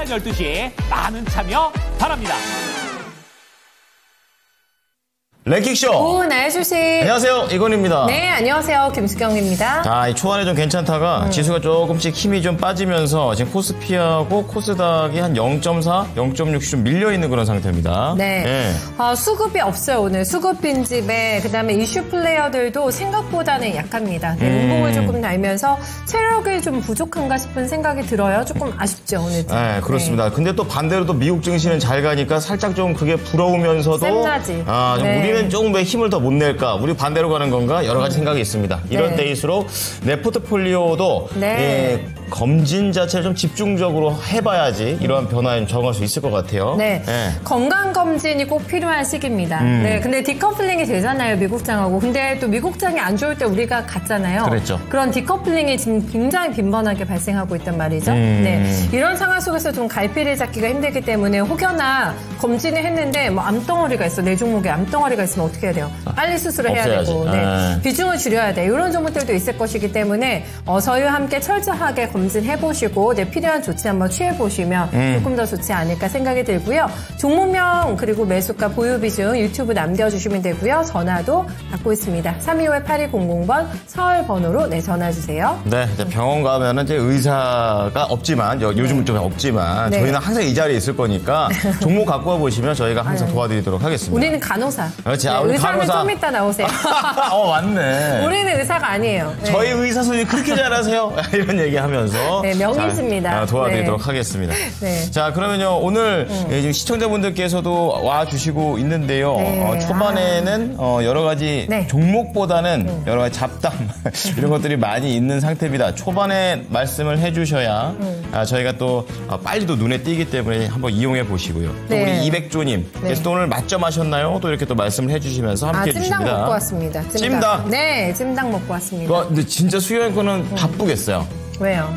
오전 12시 많은 참여 바랍니다. 랭킹쇼. 오후 나혜주씨. 안녕하세요. 이건입니다. 네, 안녕하세요. 김수경입니다. 자, 이 초반에 좀 괜찮다가 지수가 조금씩 힘이 좀 빠지면서 지금 코스피하고 코스닥이 한 0.4, 0.6씩 좀 밀려있는 그런 상태입니다. 네. 네. 수급이 없어요, 오늘. 수급 빈집에, 그 다음에 이슈 플레이어들도 생각보다는 약합니다. 네, 음봉을 조금 달면서 체력이 좀 부족한가 싶은 생각이 들어요. 조금 아쉽죠, 오늘. 네, 그렇습니다. 네. 근데 또 반대로 또 미국 증시는 잘 가니까 살짝 좀 그게 부러우면서도. 쌤나지. 좀 네. 우리는 조금 왜 힘을 더 못 낼까? 우리 반대로 가는 건가? 여러 가지 생각이 있습니다. 이런 네. 때일수록 내 포트폴리오도 네. 검진 자체를 좀 집중적으로 해봐야지 이러한 변화에 적응할 수 있을 것 같아요. 네. 네. 건강검진이 꼭 필요한 시기입니다. 네. 근데 디커플링이 되잖아요, 미국장하고. 근데 또 미국장이 안 좋을 때 우리가 갔잖아요. 그랬죠. 그런 디커플링이 지금 굉장히 빈번하게 발생하고 있단 말이죠. 네. 이런 상황 속에서 좀 갈피를 잡기가 힘들기 때문에 혹여나 검진을 했는데 뭐 암덩어리가 있어. 내 종목에 암덩어리가 있으면 어떻게 해야 돼요? 빨리 수술을 해야 없애야지. 되고. 네. 비중을 줄여야 돼. 이런 종목들도 있을 것이기 때문에 저희와 함께 철저하게 검진해보시고 필요한 조치 한번 취해보시면 조금 더 좋지 않을까 생각이 들고요. 종목명 그리고 매수가 보유 비중 유튜브 남겨주시면 되고요. 전화도 받고 있습니다. 325-8200번 서울 번호로 전화주세요. 네, 이제 병원 가면은 이제 의사가 없지만 요즘은 좀 없지만 네. 저희는 항상 이 자리에 있을 거니까 종목 갖고 와 보시면 저희가 항상 도와드리도록 하겠습니다. 우리는 간호사. 그렇지. 네, 우리 의사는 간호사. 좀 이따 나오세요. 맞네. 우리는 의사가 아니에요. 네. 저희 의사 선생님 그렇게 잘하세요. 이런 얘기하면서 네, 명의십니다. 도와드리도록 네. 하겠습니다. 네. 자, 그러면요 오늘 지금 시청자분들께서도 와 주시고 있는데요. 네. 초반에는 여러 가지 네. 종목보다는 여러 가지 잡담 이런 것들이 많이 있는 상태입니다. 초반에 말씀을 해주셔야 저희가 또 빨리 또 눈에 띄기 때문에 한번 이용해 보시고요. 또 네. 우리 이백조님께서 또 오늘 맛점하셨나요? 또 이렇게 또 말씀을 해주시면서 함께 해주십니다. 찜닭 먹고 왔습니다. 찜닭? 네, 찜닭 먹고 왔습니다. 근데 진짜 수요일 거는 바쁘겠어요. 왜요?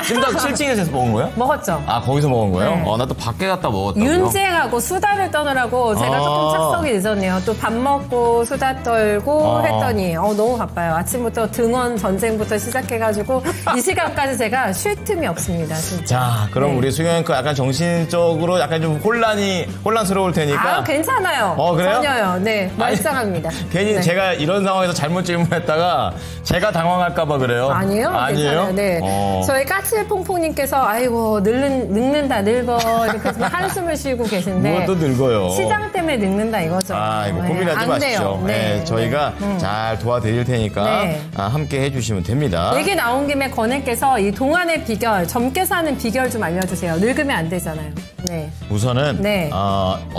찜닭 7층에서 먹은 거예요? 먹었죠. 아, 거기서 먹은 거예요? 네. 나 또 밖에 갔다 먹었다고요? 윤쟁하고 수다를 떠느라고 제가 조금 착석이 늦었네요. 또 밥 먹고 수다 떨고 했더니 너무 바빠요. 아침부터 등원 전쟁부터 시작해가지고 이 시간까지 제가 쉴 틈이 없습니다. 진짜. 자, 그럼 네. 우리 수경이 약간 정신적으로 약간 좀 혼란스러울 테니까. 괜찮아요. 그래요? 전혀요. 네, 말짱합니다. 괜히 네. 제가 이런 상황에서 잘못 질문했다가 제가 당황할까봐 그래요? 아니에요? 아니에요? 괜찮아요. 네. 저희 까칠퐁퐁님께서 아이고 늙는다 늙어 이렇게 한숨을 쉬고 계신데 뭐가 또 늙어요? 시장 때문에 늙는다 이거죠. 이거 고민하지 안 마시죠. 돼요. 네, 저희가 잘 도와드릴 테니까 네. 함께 해주시면 됩니다. 얘기 나온 김에 건혜께서 이 동안의 비결, 젊게 사는 비결 좀 알려주세요. 늙으면 안 되잖아요. 네. 우선은 네.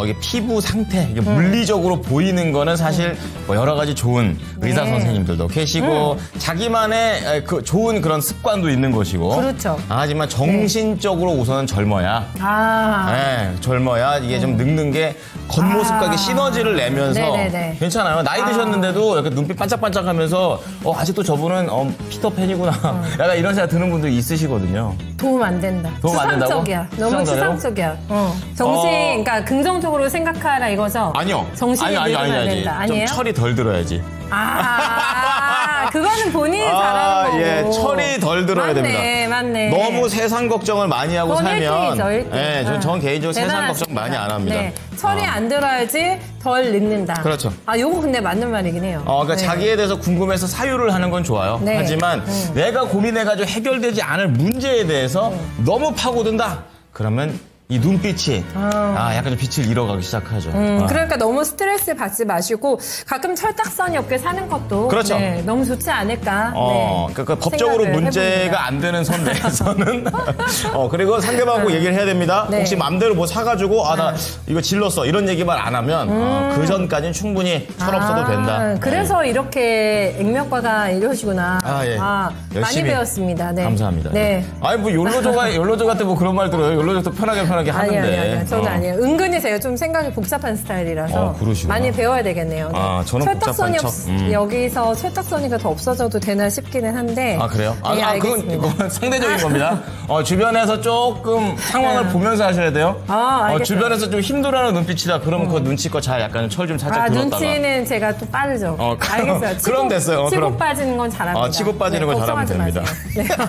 이게 피부 상태, 이게 물리적으로 보이는 거는 사실 뭐 여러 가지 좋은 의사 네. 선생님들도 계시고 자기만의 그 좋은 그런 습관도 있는 것이고. 그렇죠. 하지만 정신적으로 우선은 젊어야. 네, 젊어야 이게 좀 늙는 게 겉모습과 시너지를 내면서 네네네. 괜찮아요. 나이 드셨는데도 이렇게 눈빛 반짝반짝하면서 아직도 저분은 피터팬이구나. 약간 이런 생각 드는 분들 있으시거든요. 도움 안 된다. 도움 안 된다고? 추상적이야. 너무 추상적이라고? 추상적이야. 그러니까 긍정적으로 생각하라 이거죠? 아니요. 정신이 늙으면 안 된다. 아니에요? 좀 철이 덜 들어야지. 그거는 본인이 잘하는 거고. 예, 철이 덜 들어야 됩니다. 맞네. 너무 세상 걱정을 많이 하고 그건 살면. 1등이죠, 1등. 예, 전 개인적으로 세상 대단하십니다. 걱정 많이 안 합니다. 네, 철이 안 들어야지 덜 늙는다. 그렇죠. 요거 근데 맞는 말이긴 해요. 그러니까 네. 자기에 대해서 궁금해서 사유를 하는 건 좋아요. 네. 하지만 내가 고민해가지고 해결되지 않을 문제에 대해서 너무 파고든다. 그러면 이 눈빛이 약간 좀 빛을 잃어가기 시작하죠. 그러니까 너무 스트레스 받지 마시고 가끔 철딱선이 없게 사는 것도 그렇죠. 네, 너무 좋지 않을까. 그러니까 법적으로 생각을 문제가 해봅니다. 안 되는 선 내에서는 그리고 상대방하고 얘기를 해야 됩니다. 네. 혹시 마음대로 뭐 사가지고 나 이거 질렀어 이런 얘기만 안 하면 그 전까지는 충분히 철없어도 된다. 그래서 이렇게 액면가가 이러시구나. 예. 많이 열심히 배웠습니다. 네. 감사합니다. 네. 아니 뭐 욜로조 같은 뭐 그런 말 들어요. 욜로조 편하게 편하게 하는데. 아니요. 저는 아니에요. 은근히 제가 좀 생각이 복잡한 스타일이라서 그러시구나. 많이 배워야 되겠네요. 네. 저는 철딱선이 복잡한 척. 여기서 철딱선이가 더 없어져도 되나 싶기는 한데. 아, 그래요? 네, 그건 상대적인 겁니다. 주변에서 조금 상황을 보면서 하셔야 돼요. 알겠어요. 주변에서 좀 힘들어하는 눈빛이다. 그러면 그 눈치껏 잘 약간 철 좀 살짝 들었다가. 눈치는 제가 또 빠르죠. 그럼 알겠어요. 치고, 됐어요. 치고 그럼. 빠지는 건 잘합니다. 치고 빠지는 건 잘하면 걱정하지 됩니다. 마세요.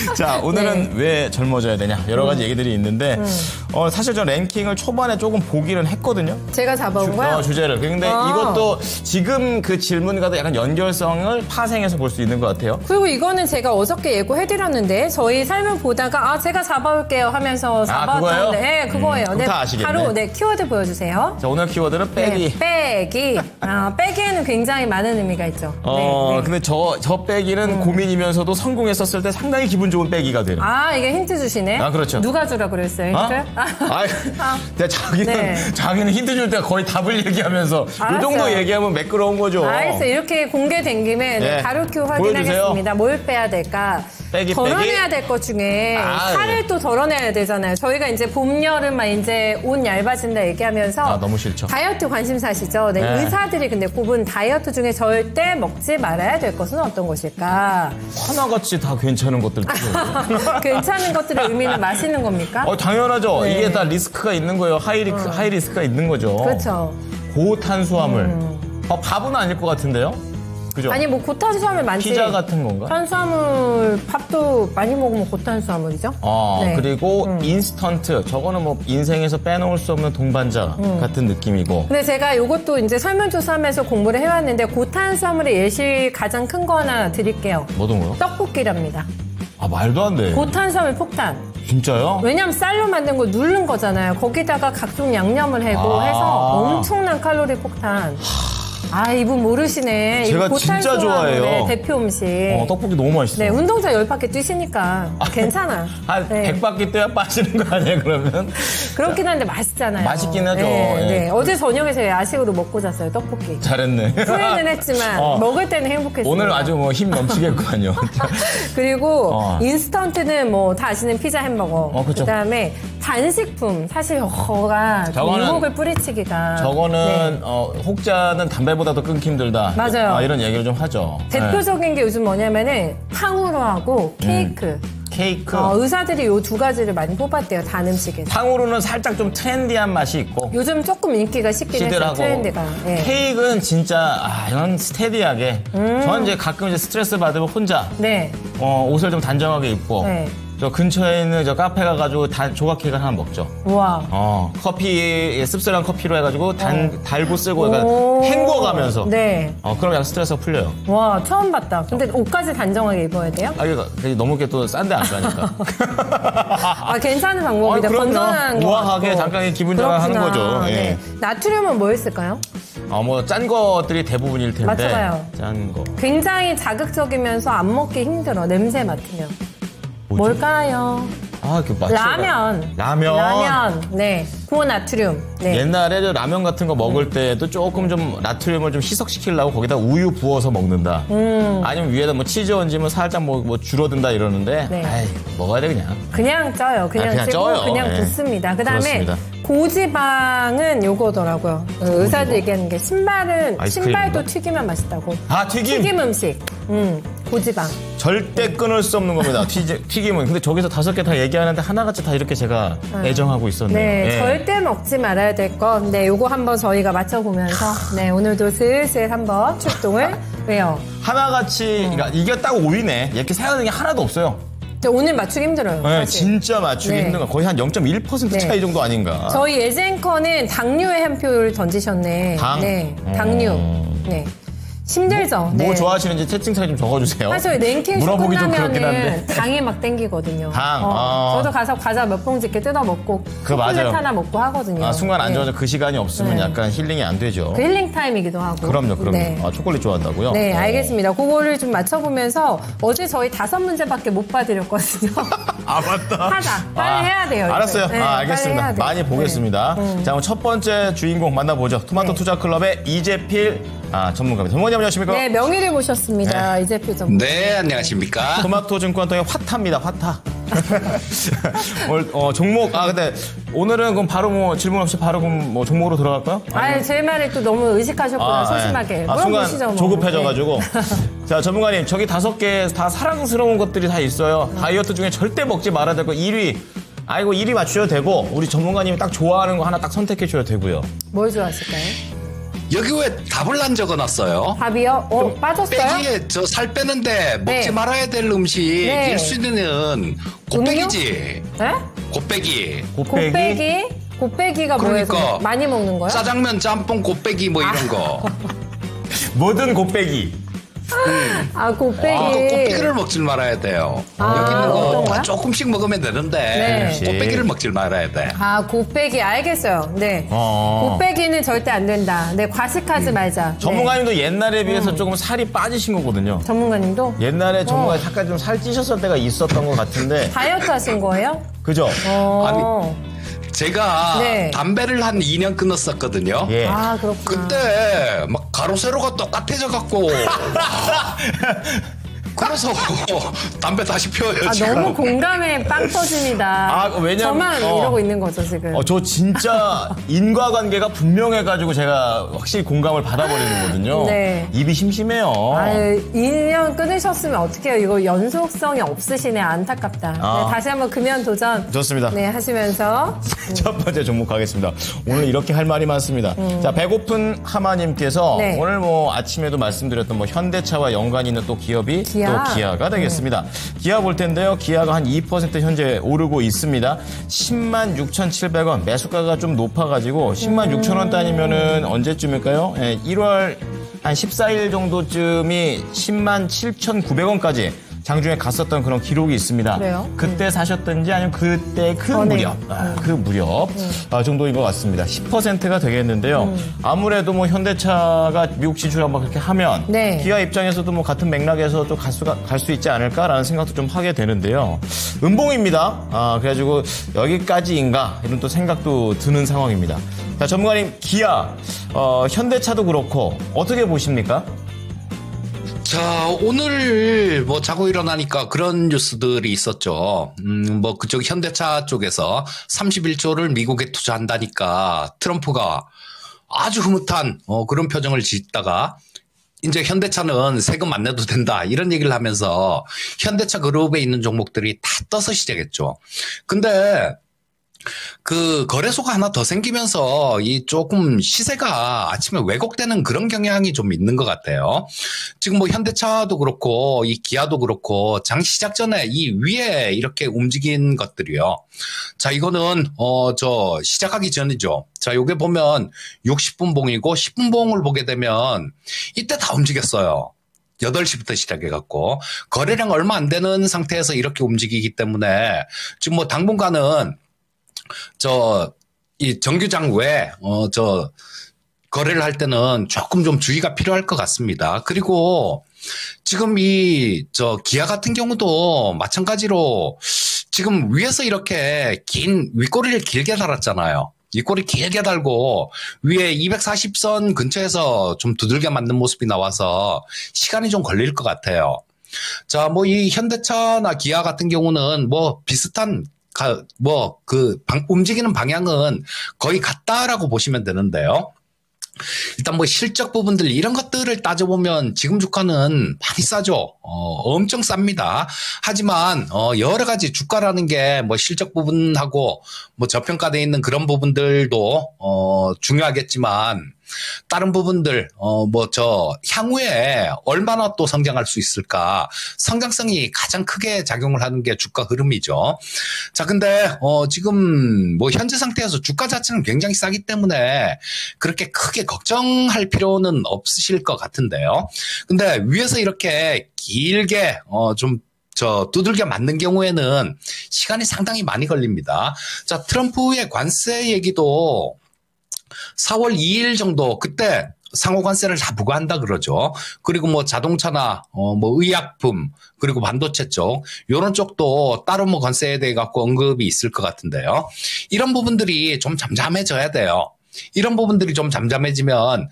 네. 자, 오늘은 왜 젊어져야 되냐. 여러 가지 얘기들이 있는데, 사실 저 랭킹을 초반에 조금 보기는 했거든요. 제가 잡아온 거야? 주제를. 근데 이것도 지금 그 질문과도 약간 연결성을 파생해서 볼 수 있는 것 같아요. 그리고 이거는 제가 어저께 예고해드렸는데 저희 설명 보다가 제가 잡아올게요 하면서 잡아왔던 그거예요? 네, 그거예요. 그럼 다 아시겠네. 바로 키워드 보여주세요. 자, 오늘 키워드는 빼기. 네, 빼기. 빼기에는 굉장히 많은 의미가 있죠. 네. 근데 저 빼기는 고민이면서도 성공했었을 때 상당히 기분 좋은 빼기가 되는. 이게 힌트 주시네. 그렇죠. 누가 주라 그랬어요, 힌트? 자기는 힌트 줄 때 거의 답을 얘기하면서 이 정도 얘기하면 매끄러운 거죠. 알겠어요. 이렇게 공개된 김에 가루큐 확인하겠습니다. 뭘 빼야 될까? 빼기. 덜어내야 될 것 중에 살을 또 덜어내야 되잖아요. 저희가 이제 봄, 여름만 이제 옷 얇아진다 얘기하면서 너무 싫죠. 다이어트 관심사시죠? 네. 의사들이 근데 꼽은 다이어트 중에 절대 먹지 말아야 될 것은 어떤 것일까? 하나같이 다 괜찮은 것들. 괜찮은 것들의 의미는 맛있는 겁니까? 당연하죠. 네. 이게 다 리스크가 있는 거예요. 하이 리스크가 있는 거죠. 그렇죠. 고탄수화물. 밥은 아닐 것 같은데요? 그죠? 아니 고탄수화물 많지. 피자 같은 건가? 탄수화물 밥도 많이 먹으면 고탄수화물이죠. 네. 그리고 인스턴트. 저거는 뭐 인생에서 빼놓을 수 없는 동반자 같은 느낌이고. 근데 제가 이것도 이제 설문조사하면서 공부를 해왔는데 고탄수화물의 예시 가장 큰 거 하나 드릴게요. 뭐든 거요? 떡볶이랍니다. 말도 안 돼. 고탄수화물 폭탄. 진짜요? 왜냐면 쌀로 만든 거 누른 거잖아요. 거기다가 각종 양념을 해고 해서 엄청난 칼로리 폭탄. 이분 모르시네. 제가 진짜 좋아해요. 대표 음식. 떡볶이 너무 맛있어요. 네, 운동장 10바퀴 뛰시니까 괜찮아. 한 100바퀴 뛰어야 빠지는 거 아니에요, 그러면? 그렇긴 한데 맛있잖아요. 맛있긴 하죠. 네. 어제 저녁에 제가 야식으로 먹고 잤어요, 떡볶이. 잘했네. 후회는 했지만 먹을 때는 행복했어요. 오늘 아주 힘 넘치겠구만요. 그리고 인스턴트는 뭐 다 아시는 피자, 햄버거. 그쵸. 그다음에 단식품. 사실 저거가 유혹을 뿌리치기가. 저거는 혹자는 담배보다도 끊기 힘들다. 맞아요. 이런 얘기를 좀 하죠. 대표적인 게 요즘 뭐냐면은 탕후루 하고 케이크. 의사들이 요 두 가지를 많이 뽑았대요, 단 음식에서. 탕후루는 살짝 좀 트렌디한 맛이 있고. 요즘 조금 인기가 식긴 했어요, 트렌드가. 네. 케이크는 진짜 이건 스테디하게. 저는 이제 가끔 이제 스트레스 받으면 혼자 옷을 좀 단정하게 입고 저 근처에 있는 저 카페 가가지고 조각 케이크 하나 먹죠. 와. 커피 씁쓸한 커피로 해가지고 달고 쓰고 약간 헹궈가면서. 네. 그럼 약간 스트레스가 풀려요. 와, 처음 봤다. 근데 옷까지 단정하게 입어야 돼요? 이게 너무 이렇게 또 싼데 안 가니까. 괜찮은 방법이다. 건전한 거. 우아하게 잠깐 기분 전환하는 거죠. 네. 나트륨은 뭐였을까요? 뭐 짠 것들이 대부분일 텐데. 맞아요. 짠 거. 굉장히 자극적이면서 안 먹기 힘들어. 냄새 맡으면. 뭘까요? 라면. 네. 고나트륨. 네. 옛날에 라면 같은 거 먹을 때도 조금 좀 나트륨을 좀 희석시키려고 거기다 우유 부어서 먹는다. 아니면 위에다 뭐 치즈 얹으면 살짝 뭐 줄어든다 이러는데. 먹어야 돼, 그냥. 그냥 쪄요. 그냥 찌고 쪄요. 그냥 붓습니다. 그 다음에 고지방은 요거더라고요. 의사들 얘기하는 게 신발도 튀기면 맛있다고. 튀김 음식. 고지방. 절대 끊을 수 없는 겁니다. 튀김은. 근데 저기서 5개 다 얘기하는데 하나같이 다 이렇게 제가 애정하고 있었네요. 네, 절대 먹지 말아야 될 거. 네, 요거 한번 저희가 맞춰보면서 오늘도 슬슬 한번 출동을 해요. 하나같이 그러니까 이게 딱 5위네. 이렇게 생각하는 게 하나도 없어요. 오늘 맞추기 힘들어요. 네, 진짜 맞추기 힘든 거. 거의 한 0.1% 차이 정도 아닌가. 저희 예전커는 당류의 한 표를 던지셨네. 네, 당류. 네. 힘들죠. 뭐 좋아하시는지 채팅창에 좀 적어주세요. 사실 랭킹 물어보기 좀 그렇긴 한데. 당이 막 땡기거든요. 저도 가서 과자 몇 봉지 이렇게 뜯어 먹고 초콜릿 하나 먹고 하거든요. 순간 안 좋아져 그 시간이 없으면 약간 힐링이 안 되죠. 그 힐링 타임이기도 하고. 그럼요. 초콜릿 좋아한다고요? 네, 알겠습니다. 그거를 좀 맞춰보면서 어제 저희 5문제밖에 못 봐드렸거든요. 맞다. 하자. 빨리 해야 돼요. 알았어요. 알겠습니다. 많이 보겠습니다. 자, 그럼 첫 번째 주인공 만나보죠. 토마토 투자클럽의 이재필 전문가입니다. 전문가님 안녕하십니까? 네, 명의를 모셨습니다. 이재필 전문가. 네, 안녕하십니까? 토마토 증권통의 화타입니다. 화타. 오늘 종목 근데 오늘은 그럼 바로 뭐 질문 없이 바로 그럼 뭐 종목으로 들어갈까요? 아니, 제 말에 또 너무 의식하셨구나, 소심하게. 네. 물어보시죠, 순간 뭐. 조급해져가지고. 자, 전문가님, 저기 5개 다 사랑스러운 것들이 다 있어요. 다이어트 중에 절대 먹지 말아야 될 거 1위. 아이고, 1위 맞추셔도 되고, 우리 전문가님이 딱 좋아하는 거 하나 딱 선택해 주셔도 되고요. 뭘 좋아하실까요? 여기 왜 답을 안 적어놨어요? 밥이요? 빠졌어요? 빼기에 저 살 빼는데 먹지 네. 말아야 될 음식일 네. 수는 곱빼기지. 네? 곱빼기. 곱빼기? 곱빼기가 뭐예요? 그러니까 많이 먹는 거요? 짜장면, 짬뽕, 곱빼기 뭐 이런 거. 뭐든 곱빼기. 곱빼기. 곱빼기를 먹질 말아야 돼요. 아, 여기 있는 어떤 거 거야? 조금씩 먹으면 되는데 네. 곱빼기를 먹질 말아야 돼. 곱빼기. 알겠어요. 네. 곱빼기는 절대 안 된다. 네, 과식하지 말자. 네. 전문가님도 옛날에 비해서 조금 살이 빠지신 거거든요. 전문가님도? 옛날에 전문가 잠깐 좀 살 찌셨을 때가 있었던 것 같은데. 다이어트 하신 거예요? 그죠? 제가 네. 담배를 한 2년 끊었었거든요. 예. 그렇구나. 그때 막 가로 세로가 똑같아져 갖고 그래서 담배 다시 피워요 지금. 너무 공감에 빵 터집니다. 왜냐면 저만 이러고 있는 거죠, 지금. 저 진짜 인과관계가 분명해가지고 제가 확실히 공감을 받아버리는 거거든요. 네. 입이 심심해요. 2년 끊으셨으면 어떡해요. 이거 연속성이 없으시네. 안타깝다. 네, 다시 한번 금연 도전. 좋습니다. 네, 하시면서. 첫 번째 종목 가겠습니다. 오늘 이렇게 할 말이 많습니다. 자, 배고픈 하마님께서 네. 오늘 뭐 아침에도 말씀드렸던 뭐 현대차와 연관이 있는 또 기업이 기아. 또 기아가 되겠습니다. 기아 볼 텐데요. 기아가 한 2% 현재 오르고 있습니다. 10만 6,700원. 매수가가 좀 높아가지고 10만 6천 원 단위면은 언제쯤일까요? 1월 한 14일 정도쯤이 10만 7,900원까지 장중에 갔었던 그런 기록이 있습니다. 그래요? 그때 사셨던지 아니면 그때 그 무렵, 그 무렵 정도인 것 같습니다. 10%가 되겠는데요. 아무래도 뭐 현대차가 미국 진출 한번 그렇게 하면 네. 기아 입장에서도 뭐 같은 맥락에서 또 갈 수 있지 않을까라는 생각도 좀 하게 되는데요. 음봉입니다. 그래가지고 여기까지인가 이런 또 생각도 드는 상황입니다. 자, 전문가님 기아, 현대차도 그렇고 어떻게 보십니까? 자, 오늘 뭐 자고 일어나니까 그런 뉴스들이 있었죠. 뭐 그쪽 현대차 쪽에서 31조를 미국에 투자한다니까 트럼프가 아주 흐뭇한 그런 표정을 짓다가 이제 현대차는 세금 안 내도 된다 이런 얘기를 하면서 현대차 그룹에 있는 종목들이 다 떠서 시작했죠. 근데 그 거래소가 하나 더 생기면서 이 조금 시세가 아침에 왜곡되는 그런 경향이 좀 있는 것 같아요. 지금 뭐 현대차도 그렇고 이 기아도 그렇고 장 시작 전에 이 위에 이렇게 움직인 것들이요. 자, 이거는 저 시작하기 전이죠. 자, 요게 보면 60분 봉이고 10분 봉을 보게 되면 이때 다 움직였어요. 8시부터 시작해갖고 거래량 얼마 안 되는 상태에서 이렇게 움직이기 때문에 지금 뭐 당분간은 이 정규장 외에, 거래를 할 때는 조금 좀 주의가 필요할 것 같습니다. 그리고 지금 기아 같은 경우도 마찬가지로 지금 위에서 이렇게 윗꼬리를 길게 달았잖아요. 윗꼬리 길게 달고 위에 240선 근처에서 좀 두들겨 맞는 모습이 나와서 시간이 좀 걸릴 것 같아요. 자, 뭐 이 현대차나 기아 같은 경우는 뭐 비슷한 움직이는 방향은 거의 같다라고 보시면 되는데요. 일단 뭐 실적 부분들 이런 것들을 따져보면 지금 주가는 많이 싸죠. 엄청 쌉니다. 하지만 여러 가지 주가라는 게 뭐 실적 부분하고 뭐 저평가되어 있는 그런 부분들도 중요하겠지만 다른 부분들 향후에 얼마나 또 성장할 수 있을까, 성장성이 가장 크게 작용을 하는 게 주가 흐름이죠. 자, 근데 지금 뭐 현재 상태에서 주가 자체는 굉장히 싸기 때문에 그렇게 크게 걱정할 필요는 없으실 것 같은데요. 근데 위에서 이렇게 길게 두들겨 맞는 경우에는 시간이 상당히 많이 걸립니다. 자, 트럼프의 관세 얘기도 4월 2일 정도 그때 상호관세를 다 부과한다 그러죠. 그리고 뭐 자동차나 뭐 의약품 그리고 반도체 쪽 이런 쪽도 따로 뭐 관세에 대해 갖고 언급이 있을 것 같은데요. 이런 부분들이 좀 잠잠해져야 돼요. 이런 부분들이 좀 잠잠해지면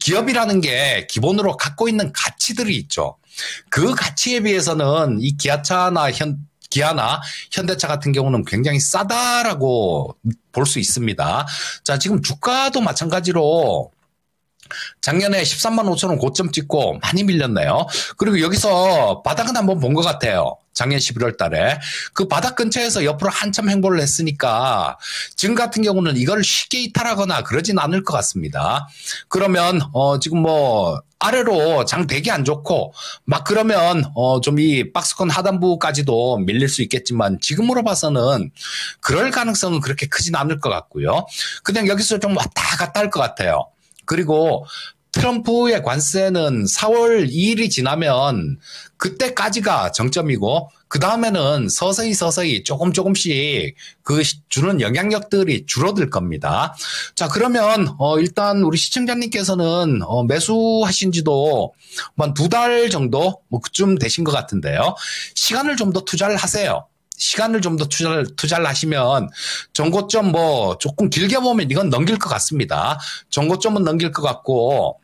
기업이라는 게 기본으로 갖고 있는 가치들이 있죠. 그 가치에 비해서는 이 기아나 현대차 같은 경우는 굉장히 싸다라고 볼 수 있습니다. 자, 지금 주가도 마찬가지로 작년에 13만 5천 원 고점 찍고 많이 밀렸네요. 그리고 여기서 바닥은 한번 본 것 같아요. 작년 11월 달에. 그 바닥 근처에서 옆으로 한참 행보를 했으니까 지금 같은 경우는 이걸 쉽게 이탈하거나 그러진 않을 것 같습니다. 그러면 지금 뭐 아래로 장 되게 안 좋고 막 그러면 좀 이 박스권 하단부까지도 밀릴 수 있겠지만 지금으로 봐서는 그럴 가능성은 그렇게 크진 않을 것 같고요. 그냥 여기서 좀 왔다 갔다 할 것 같아요. 그리고 트럼프의 관세는 4월 2일이 지나면 그때까지가 정점이고 그 다음에는 서서히 조금씩 그 주는 영향력들이 줄어들 겁니다. 자, 그러면 일단 우리 시청자님께서는 매수하신 지도 한 2달 정도 뭐 그쯤 되신 것 같은데요. 시간을 좀 더 투자를 하세요. 시간을 좀 더 투자를 하시면 전고점 뭐 조금 길게 보면 이건 넘길 것 같습니다. 전고점은 넘길 것 같고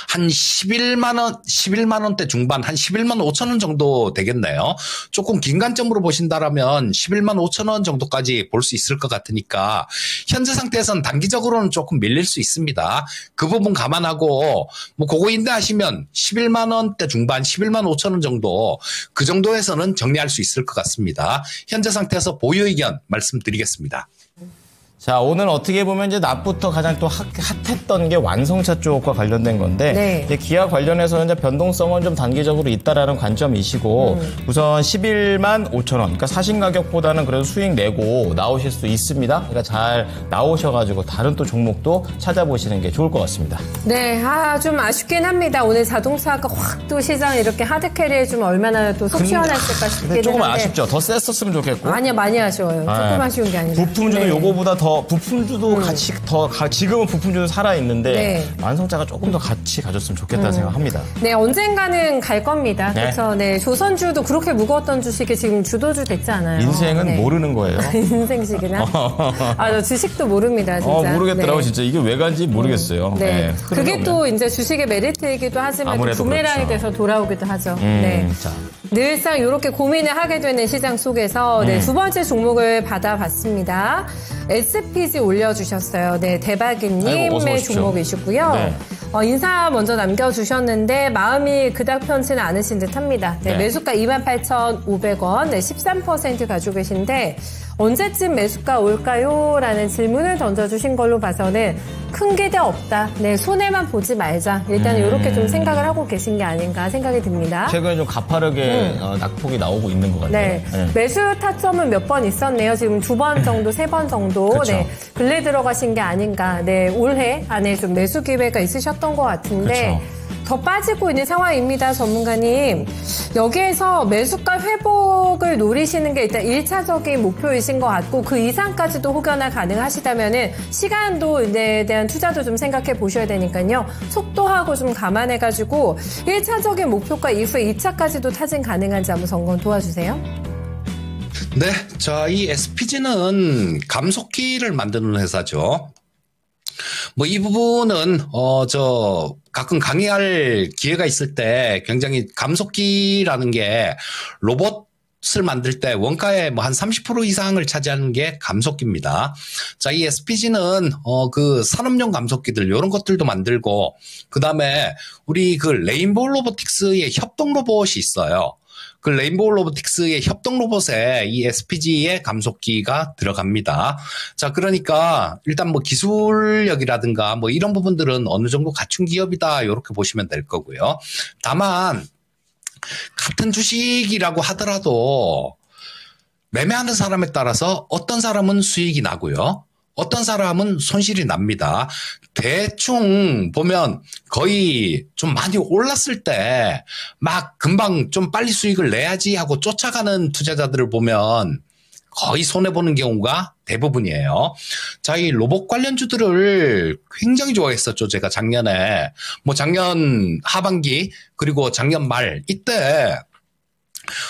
한 11만 원대 중반, 한 11만 5천 원 정도 되겠네요. 조금 긴 관점으로 보신다라면 11만 5천 원 정도까지 볼 수 있을 것 같으니까 현재 상태에서는 단기적으로는 조금 밀릴 수 있습니다. 그 부분 감안하고 뭐 그거 인내하시면 11만 원대 중반, 11만 5천 원 정도 그 정도에서는 정리할 수 있을 것 같습니다. 현재 상태에서 보유 의견 말씀드리겠습니다. 자, 오늘 어떻게 보면 이제 낮부터 가장 또 핫했던 게 완성차 쪽과 관련된 건데, 네. 이제 기아 관련해서 이제 변동성은 좀 단기적으로 있다라는 관점이시고, 우선 11만 5천 원, 그러니까 사신 가격보다는 그래도 수익 내고 나오실 수 있습니다. 그러니까 잘 나오셔가지고 다른 또 종목도 찾아보시는 게 좋을 것 같습니다. 네, 좀 아쉽긴 합니다. 오늘 자동차가 확 또 시장 이렇게 하드캐리에 좀 얼마나 또 속 시원했을까 싶긴 근데 조금 한데. 아쉽죠. 더 셌었으면 좋겠고. 아니요, 많이 아쉬워요. 조금 아쉬운 게 아니라. 부품주도 네. 요거보다 더 부품주도 같이 지금은 부품주도 살아 있는데 네. 완성차가 조금 더 같이 가졌으면 좋겠다 생각합니다. 네, 언젠가는 갈 겁니다. 네. 그렇죠. 네, 조선주도 그렇게 무거웠던 주식이 지금 주도주 됐잖아요. 인생은 네. 모르는 거예요. 인생식이나. 저 주식도 모릅니다, 진짜. 모르겠더라고 네. 진짜 이게 왜 간지 모르겠어요. 네. 그게 흐르는 또 이제 주식의 메리트이기도 하지만 또 아무래도 부메랑이 그렇죠. 돼서 돌아오기도 하죠. 네. 자. 늘상 이렇게 고민을 하게 되는 시장 속에서 네, 두 번째 종목을 받아봤습니다. SPG 올려주셨어요. 네, 아이고, 어서 대박이님의 오십시오. 종목이시고요. 네. 인사 먼저 남겨주셨는데 마음이 그닥 편치는 않으신 듯합니다. 네, 네. 매수가 28,500원, 네, 13% 가지고 계신데 언제쯤 매수가 올까요? 라는 질문을 던져주신 걸로 봐서는 큰 기대 없다. 네, 손해만 보지 말자. 일단 이렇게 좀 생각을 하고 계신 게 아닌가 생각이 듭니다. 최근에 좀 가파르게 낙폭이 나오고 있는 것 같아요. 네. 매수 타점은 몇 번 있었네요. 지금 2번 정도, 3번 정도. 그쵸. 네. 근래 들어가신 게 아닌가. 네. 올해 안에 좀 매수 기회가 있으셨던 것 같은데. 그쵸. 더 빠지고 있는 상황입니다, 전문가님. 여기에서 매수가 회복을 노리시는 게 일단 1차적인 목표이신 것 같고, 그 이상까지도 혹여나 가능하시다면은 시간도 에 대한 투자도 좀 생각해 보셔야 되니까요. 속도하고 좀 감안해가지고 1차적인 목표가 이후에 2차까지도 타진 가능한지 한번 점검 도와주세요. 네, 자, 이 SPG는 감속기를 만드는 회사죠. 뭐 이 부분은 가끔 강의할 기회가 있을 때 굉장히 감속기라는 게 로봇을 만들 때 원가의 뭐 한 30% 이상을 차지하는 게 감속기입니다. 자, 이 SPG는 그 산업용 감속기들 이런 것들도 만들고 그다음에 우리 그 레인보우 로보틱스의 협동 로봇이 있어요. 그 레인보우 로보틱스의 협동 로봇에 이 SPG의 감속기가 들어갑니다. 자, 그러니까 일단 뭐 기술력이라든가 뭐 이런 부분들은 어느 정도 갖춘 기업이다 이렇게 보시면 될 거고요. 다만 같은 주식이라고 하더라도 매매하는 사람에 따라서 어떤 사람은 수익이 나고요. 어떤 사람은 손실이 납니다. 대충 보면 거의 좀 많이 올랐을 때 막 금방 좀 빨리 수익을 내야지 하고 쫓아가는 투자자들을 보면 거의 손해보는 경우가 대부분이에요. 자, 이 로봇 관련주들을 굉장히 좋아했었죠. 제가 작년에. 뭐 작년 하반기 그리고 작년 말 이때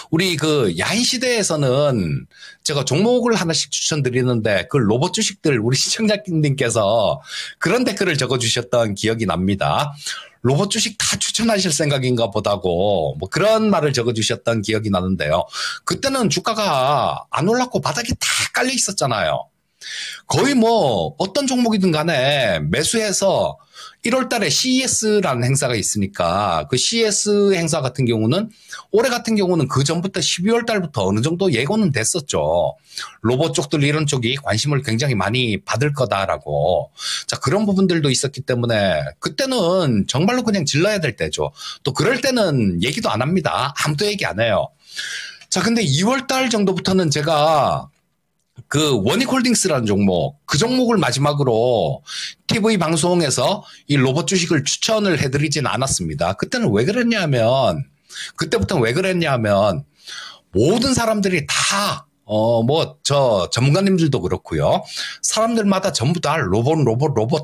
우리 그 야인 시대에서는 제가 종목을 하나씩 추천드리는데 그 로봇 주식들 우리 시청자님께서 그런 댓글을 적어주셨던 기억이 납니다. 로봇 주식 다 추천하실 생각인가 보다고 뭐 그런 말을 적어주셨던 기억이 나는데요. 그때는 주가가 안 올랐고 바닥에 다 깔려 있었잖아요. 거의 뭐 어떤 종목이든 간에 매수해서 1월 달에 CES라는 행사가 있으니까 그 CES 행사 같은 경우는 올해 같은 경우는 그 전부터 12월 달부터 어느 정도 예고는 됐었죠. 로봇 쪽들 이런 쪽이 관심을 굉장히 많이 받을 거다라고. 자, 그런 부분들도 있었기 때문에 그때는 정말로 그냥 질러야 될 때죠. 또 그럴 때는 얘기도 안 합니다. 아무도 얘기 안 해요. 자, 근데 2월 달 정도부터는 제가 그 원익홀딩스라는 종목, 그 종목을 마지막으로 TV 방송에서 이 로봇 주식을 추천을 해드리진 않았습니다. 그때는 왜 그랬냐면, 모든 사람들이 다 전문가님들도 그렇고요. 사람들마다 전부 다 로봇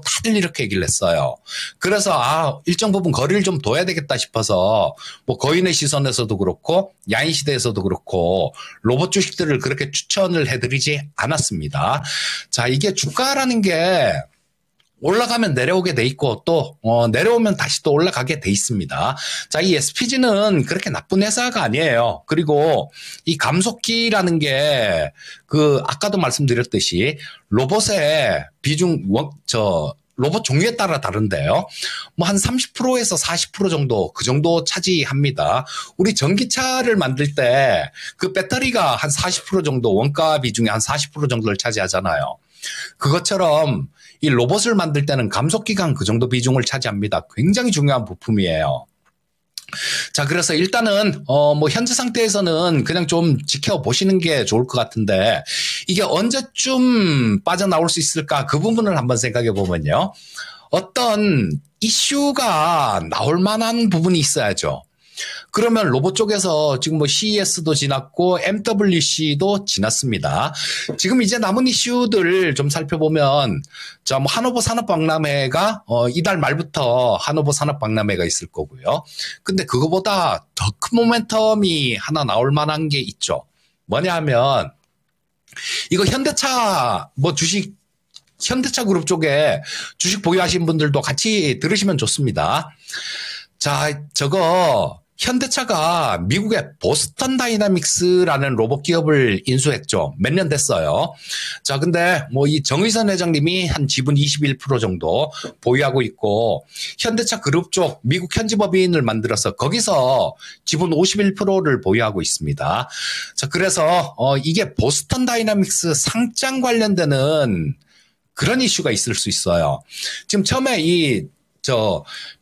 다들 이렇게 얘기를 했어요. 그래서 일정 부분 거리를 좀 둬야 되겠다 싶어서 뭐 거인의 시선에서도 그렇고 야인 시대에서도 그렇고 로봇 주식들을 그렇게 추천을 해드리지 않았습니다. 자, 이게 주가라는 게 올라가면 내려오게 돼 있고 또 내려오면 다시 또 올라가게 돼 있습니다. 자, 이 SPG는 그렇게 나쁜 회사가 아니에요. 그리고 이 감속기라는 게 아까도 말씀드렸듯이 로봇의 비중 로봇 종류에 따라 다른데요. 뭐 한 30%에서 40% 정도 그 정도 차지합니다. 우리 전기차를 만들 때 그 배터리가 한 40% 정도 원가 비중의 한 40% 정도를 차지하잖아요. 그것처럼 이 로봇을 만들 때는 감속기가 그 정도 비중을 차지합니다. 굉장히 중요한 부품이에요. 자, 그래서 일단은 뭐 현재 상태에서는 그냥 좀 지켜보시는 게 좋을 것 같은데 이게 언제쯤 빠져나올 수 있을까? 그 부분을 한번 생각해 보면요. 어떤 이슈가 나올 만한 부분이 있어야죠. 그러면 로봇 쪽에서 지금 뭐 CES도 지났고 MWC도 지났습니다. 지금 이제 남은 이슈들 좀 살펴보면 뭐 하노버 산업박람회가 이달 말부터 하노버 산업박람회가 있을 거고요. 근데 그거보다 더 큰 모멘텀이 하나 나올 만한 게 있죠. 뭐냐 하면 이거 현대차 현대차 그룹 쪽에 주식 보유하신 분들도 같이 들으시면 좋습니다. 자, 현대차가 미국의 보스턴 다이나믹스라는 로봇 기업을 인수했죠. 몇 년 됐어요. 자, 근데 뭐 이 정의선 회장님이 한 지분 21% 정도 보유하고 있고 현대차 그룹 쪽 미국 현지 법인을 만들어서 거기서 지분 51%를 보유하고 있습니다. 자, 그래서 이게 보스턴 다이나믹스 상장 관련되는 그런 이슈가 있을 수 있어요. 지금 처음에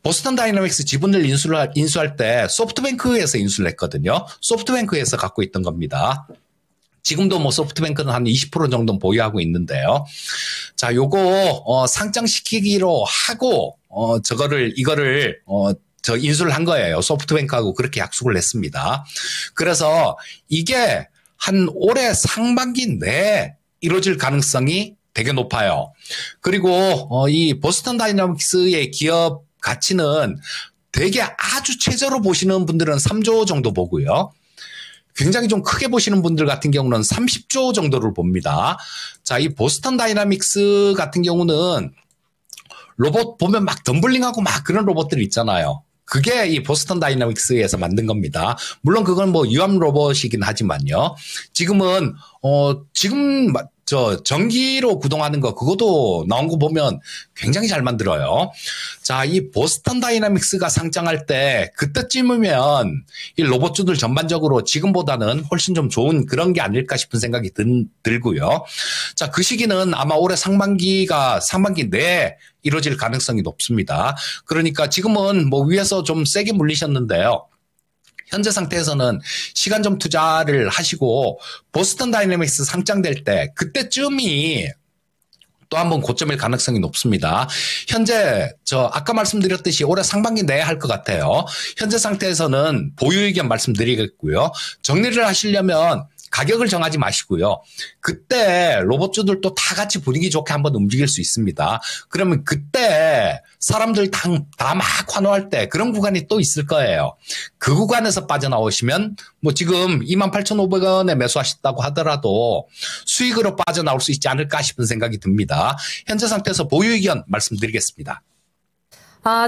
보스턴 다이나믹스 지분을 인수할 때 소프트뱅크에서 인수를 했거든요. 소프트뱅크에서 갖고 있던 겁니다. 지금도 뭐 소프트뱅크는 한 20% 정도 보유하고 있는데요. 자, 요거 상장시키기로 하고 이거를 인수를 한 거예요. 소프트뱅크하고 그렇게 약속을 했습니다. 그래서 이게 한 올해 상반기 내에 이루어질 가능성이 되게 높아요. 그리고 이 보스턴 다이나믹스의 기업 가치는 되게 아주 최저로 보시는 분들은 3조 정도 보고요. 굉장히 좀 크게 보시는 분들 같은 경우는 30조 정도를 봅니다. 자, 이 보스턴 다이나믹스 같은 경우는 로봇 보면 막 덤블링하고 막 그런 로봇들 있잖아요. 그게 이 보스턴 다이나믹스에서 만든 겁니다. 물론 그건 뭐 유압 로봇이긴 하지만요. 지금은 전기로 구동하는 거 그것도 나온 거 보면 굉장히 잘 만들어요. 자, 이 보스턴 다이나믹스가 상장할 때 그때쯤이면 이 로봇주들 전반적으로 지금보다는 훨씬 좀 좋은 그런 게 아닐까 싶은 생각이 들고요. 자, 그 시기는 아마 올해 상반기 내에 이루어질 가능성이 높습니다. 그러니까 지금은 뭐 위에서 좀 세게 물리셨는데요. 현재 상태에서는 시간 좀 투자를 하시고 보스턴 다이내믹스 상장될 때 그때쯤이 또 한번 고점일 가능성이 높습니다. 현재 아까 말씀드렸듯이 올해 상반기 내에 할 것 같아요. 현재 상태에서는 보유 의견 말씀드리겠고요. 정리를 하시려면 가격을 정하지 마시고요. 그때 로봇주들도 다 같이 분위기 좋게 한번 움직일 수 있습니다. 그러면 그때 사람들 다 막 환호할 때 그런 구간이 또 있을 거예요. 그 구간에서 빠져나오시면 뭐 지금 28,500원에 매수하셨다고 하더라도 수익으로 빠져나올 수 있지 않을까 싶은 생각이 듭니다. 현재 상태에서 보유 의견 말씀드리겠습니다.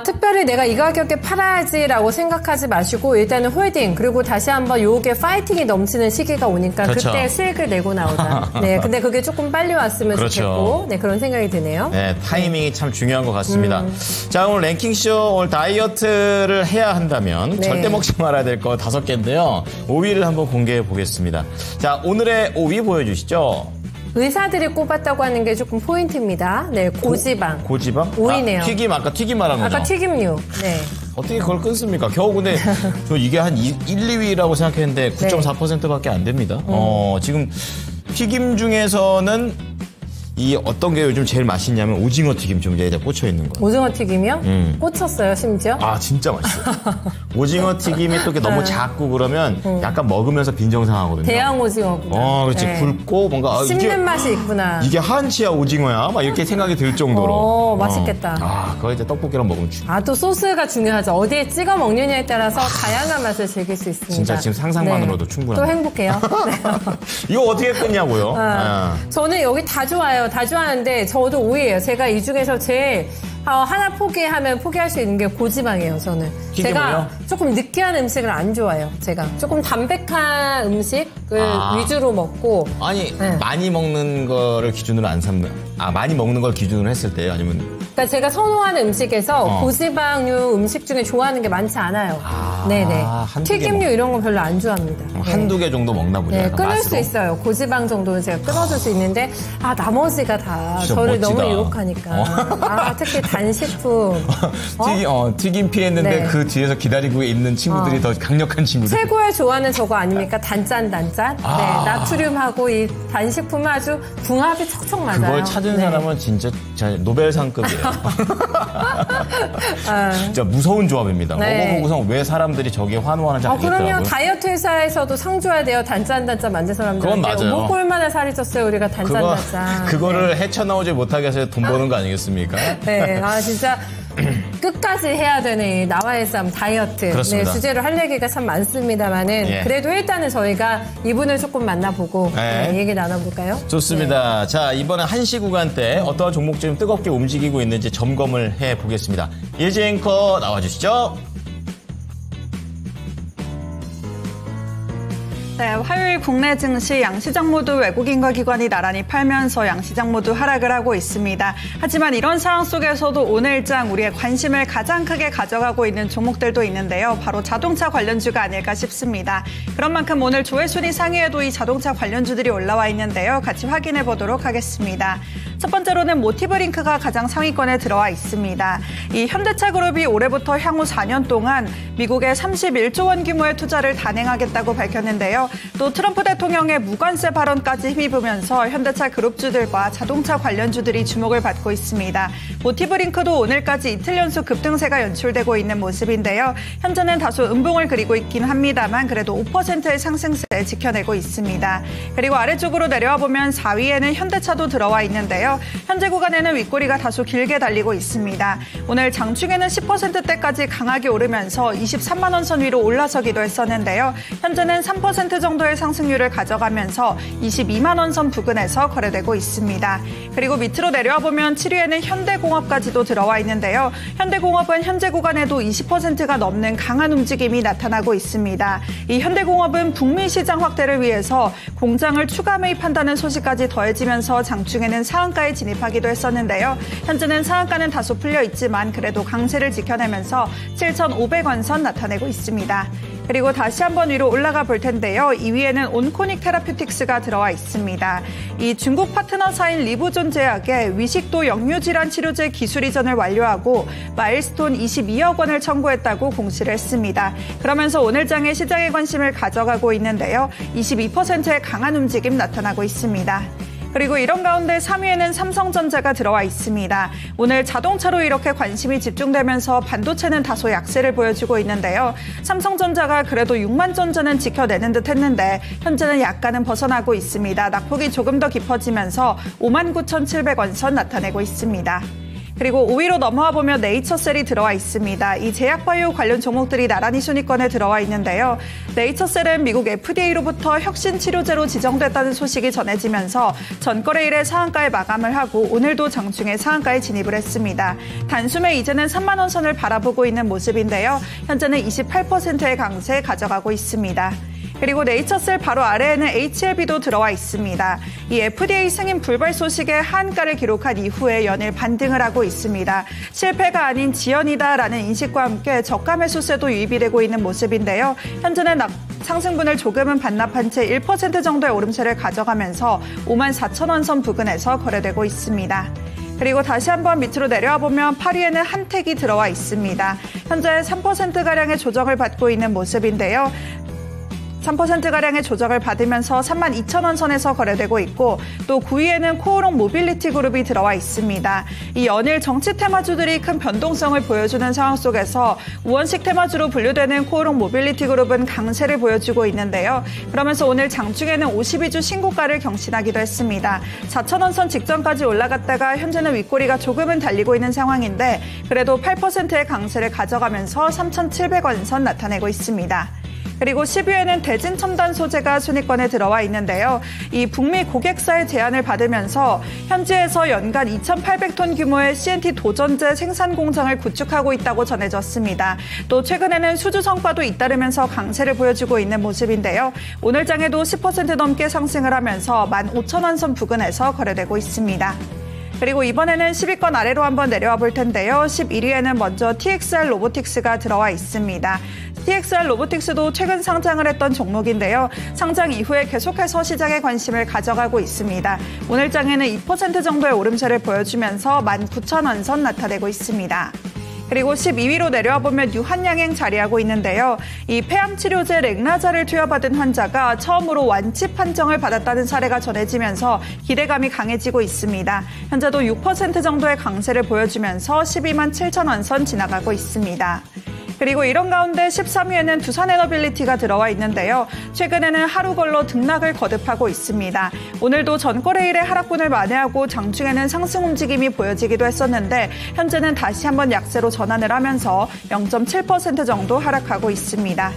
특별히 내가 이 가격에 팔아야지라고 생각하지 마시고 일단은 홀딩 그리고 다시 한번 요게 파이팅이 넘치는 시기가 오니까 그렇죠. 그때 수익을 내고 나오자. 네, 근데 그게 조금 빨리 왔으면 그렇죠. 좋겠고 네 그런 생각이 드네요. 네, 타이밍이 참 중요한 것 같습니다. 자, 오늘 랭킹쇼 오늘 다이어트를 해야 한다면 네. 절대 먹지 말아야 될 거 5개인데요. 5위를 한번 공개해 보겠습니다. 자, 오늘의 5위 보여주시죠. 의사들이 꼽았다고 하는 게 조금 포인트입니다. 네, 고지방. 고지방? 오이네요. 아까 튀김 말한 거죠? 아까 튀김류. 네. 어떻게 그걸 끊습니까? 겨우 근데 저 이게 한 1, 2위라고 생각했는데 9.4%밖에 안 됩니다. 지금 튀김 중에서는 이 어떤 게 요즘 제일 맛있냐면 오징어 튀김 좀 이제 꽂혀 있는 거예요. 오징어 튀김이요? 꽂혔어요, 심지어? 아, 진짜 맛있어요. 오징어 튀김이 또 이렇게 너무 작고 그러면 약간 먹으면서 빈정상하거든요. 대양 오징어구나. 그렇지. 네. 굵고 뭔가 씹는 맛이 있구나. 이게 한치야 오징어야? 막 이렇게 생각이 들 정도로. 맛있겠다. 그거 이제 떡볶이랑 먹으면 또 소스가 중요하죠. 어디에 찍어 먹느냐에 따라서 다양한 맛을 즐길 수 있습니다. 진짜 지금 상상만으로도 네. 충분합니다. 또 행복해요. 네. 이거 어떻게 끊냐고요? 저는 여기 다 좋아요. 다 좋아하는데 저도 5위예요. 제가 이 중에서 제일 하나 포기하면 포기할 수 있는 게 고지방이에요. 저는 튀김을요? 제가 조금 느끼한 음식을 안 좋아해요. 제가 조금 담백한 음식을 위주로 먹고 아니 네. 많이 먹는 거를 기준으로 안 삼는 많이 먹는 걸 기준으로 했을 때 아니면 그러니까 제가 선호하는 음식에서 고지방류 음식 중에 좋아하는 게 많지 않아요. 네네. 한두 개 튀김류 이런 거 별로 안 좋아합니다. 네. 한두 개 정도 먹나 보죠. 네, 약간 끊을 맛으로. 수 있어요. 고지방 정도는 제가 끊어줄 수 있는데 나머지가 다 진짜 저를 멋지다. 너무 유혹하니까. 특히 단식품. 튀김 피했는데 네. 그 뒤에서 기다리고 있는 친구들이 더 강력한 친구들. 최고의 조화는 저거 아닙니까? 단짠. 네, 나트륨하고 이 단식품은 아주 궁합이 척척 맞아요. 그걸 찾은 네. 사람은 진짜 노벨상급이에요. 진짜 무서운 조합입니다. 네. 먹어보고서 왜 사람들이 저게 환호하는지 알겠더라고요. 그럼요. 다이어트 회사에서도 상 줘야 돼요. 단짠 만든 사람들. 그건 맞아요. 뭐 얼마나 살이 쪘어요, 우리가 단짠. 그거를 헤쳐나오지 못하게 해서 돈 버는 거 아니겠습니까? 네, 진짜 끝까지 해야 되는 이 나와의 싸움 다이어트. 그렇습니다. 네, 주제로 할 얘기가 참 많습니다만은 예. 그래도 일단은 저희가 이분을 조금 만나보고 네. 얘기 나눠볼까요? 좋습니다. 자, 이번에 한시 구간대 어떠한 종목들이 좀 뜨겁게 움직이고 있는지 점검을 해보겠습니다. 예지 앵커 나와주시죠. 네, 화요일 국내 증시 양시장 모두 외국인과 기관이 나란히 팔면서 양시장 모두 하락을 하고 있습니다. 하지만 이런 상황 속에서도 오늘장 우리의 관심을 가장 크게 가져가고 있는 종목들도 있는데요. 바로 자동차 관련주가 아닐까 싶습니다. 그런 만큼 오늘 조회순위 상위에도 이 자동차 관련주들이 올라와 있는데요. 같이 확인해 보도록 하겠습니다. 첫 번째로는 모티브링크가 가장 상위권에 들어와 있습니다. 이 현대차 그룹이 올해부터 향후 4년 동안 미국에 31조 원 규모의 투자를 단행하겠다고 밝혔는데요. 또 트럼프 대통령의 무관세 발언까지 힘입으면서 현대차 그룹주들과 자동차 관련주들이 주목을 받고 있습니다. 모티브링크도 오늘까지 이틀 연속 급등세가 연출되고 있는 모습인데요. 현재는 다소 음봉을 그리고 있긴 합니다만 그래도 5%의 상승세 지켜내고 있습니다. 그리고 아래쪽으로 내려와 보면 4위에는 현대차도 들어와 있는데요. 현재 구간에는 윗꼬리가 다소 길게 달리고 있습니다. 오늘 장중에는 10%대까지 강하게 오르면서 23만 원 선 위로 올라서기도 했었는데요. 현재는 3% 정도의 상승률을 가져가면서 22만 원 선 부근에서 거래되고 있습니다. 그리고 밑으로 내려와 보면 7위에는 현대공업까지도 들어와 있는데요. 현대공업은 현재 구간에도 20%가 넘는 강한 움직임이 나타나고 있습니다. 이 현대공업은 북미 시장 확대를 위해서 공장을 추가 매입한다는 소식까지 더해지면서 장중에는 상한가에 진입하기도 했었는데요. 현재는 상한가는 다소 풀려 있지만 그래도 강세를 지켜내면서 7,500원 선 나타내고 있습니다. 그리고 다시 한번 위로 올라가 볼 텐데요. 2위에는 온코닉 테라퓨틱스가 들어와 있습니다. 이 중국 파트너사인 리보존 제약의 위식도 역류질환 치료제 기술 이전을 완료하고 마일스톤 22억 원을 청구했다고 공시를 했습니다. 그러면서 오늘 장에 시장의 관심을 가져가고 있는데요. 22%의 강한 움직임 나타나고 있습니다. 그리고 이런 가운데 3위에는 삼성전자가 들어와 있습니다. 오늘 자동차로 이렇게 관심이 집중되면서 반도체는 다소 약세를 보여주고 있는데요. 삼성전자가 그래도 6만 전자는 지켜내는 듯 했는데 현재는 약간은 벗어나고 있습니다. 낙폭이 조금 더 깊어지면서 59,700원 선 나타내고 있습니다. 그리고 5위로 넘어와 보면 네이처셀이 들어와 있습니다. 이 제약바이오 관련 종목들이 나란히 순위권에 들어와 있는데요. 네이처셀은 미국 FDA로부터 혁신 치료제로 지정됐다는 소식이 전해지면서 전거래일에 상한가에 마감을 하고 오늘도 장중에 상한가에 진입을 했습니다. 단숨에 이제는 3만 원 선을 바라보고 있는 모습인데요. 현재는 28%의 강세 가져가고 있습니다. 그리고 네이처셀 바로 아래에는 HLB도 들어와 있습니다. 이 FDA 승인 불발 소식에 하한가를 기록한 이후에 연일 반등을 하고 있습니다. 실패가 아닌 지연이다라는 인식과 함께 저가 매수세도 유입이 되고 있는 모습인데요. 현재는 상승분을 조금은 반납한 채 1% 정도의 오름세를 가져가면서 54,000원 선 부근에서 거래되고 있습니다. 그리고 다시 한번 밑으로 내려와 보면 8위에는 한택이 들어와 있습니다. 현재 3%가량의 조정을 받고 있는 모습인데요. 3%가량의 조정을 받으면서 32,000원 선에서 거래되고 있고 또 9위에는 코오롱 모빌리티 그룹이 들어와 있습니다. 이 연일 정치 테마주들이 큰 변동성을 보여주는 상황 속에서 우원식 테마주로 분류되는 코오롱 모빌리티 그룹은 강세를 보여주고 있는데요. 그러면서 오늘 장중에는 52주 신고가를 경신하기도 했습니다. 4,000원 선 직전까지 올라갔다가 현재는 윗꼬리가 조금은 달리고 있는 상황인데 그래도 8%의 강세를 가져가면서 3,700원 선 나타내고 있습니다. 그리고 10위에는 대진첨단 소재가 순위권에 들어와 있는데요. 이 북미 고객사의 제안을 받으면서 현지에서 연간 2,800톤 규모의 CNT 도전제 생산 공장을 구축하고 있다고 전해졌습니다. 또 최근에는 수주 성과도 잇따르면서 강세를 보여주고 있는 모습인데요. 오늘 장에도 10% 넘게 상승을 하면서 15,000원 선 부근에서 거래되고 있습니다. 그리고 이번에는 10위권 아래로 한번 내려와 볼 텐데요. 11위에는 먼저 TXR 로보틱스가 들어와 있습니다. TXR 로보틱스도 최근 상장을 했던 종목인데요. 상장 이후에 계속해서 시장에 관심을 가져가고 있습니다. 오늘 장에는 2% 정도의 오름세를 보여주면서 19,000원 선 나타내고 있습니다. 그리고 12위로 내려와 보면 유한양행 자리하고 있는데요. 이 폐암 치료제 렉나자를 투여받은 환자가 처음으로 완치 판정을 받았다는 사례가 전해지면서 기대감이 강해지고 있습니다. 현재도 6% 정도의 강세를 보여주면서 12만 7천원 선 지나가고 있습니다. 그리고 이런 가운데 13위에는 두산에너빌리티가 들어와 있는데요. 최근에는 하루 걸러 등락을 거듭하고 있습니다. 오늘도 전거래일에 하락분을 만회하고 장중에는 상승 움직임이 보여지기도 했었는데 현재는 다시 한번 약세로 전환을 하면서 0.7% 정도 하락하고 있습니다.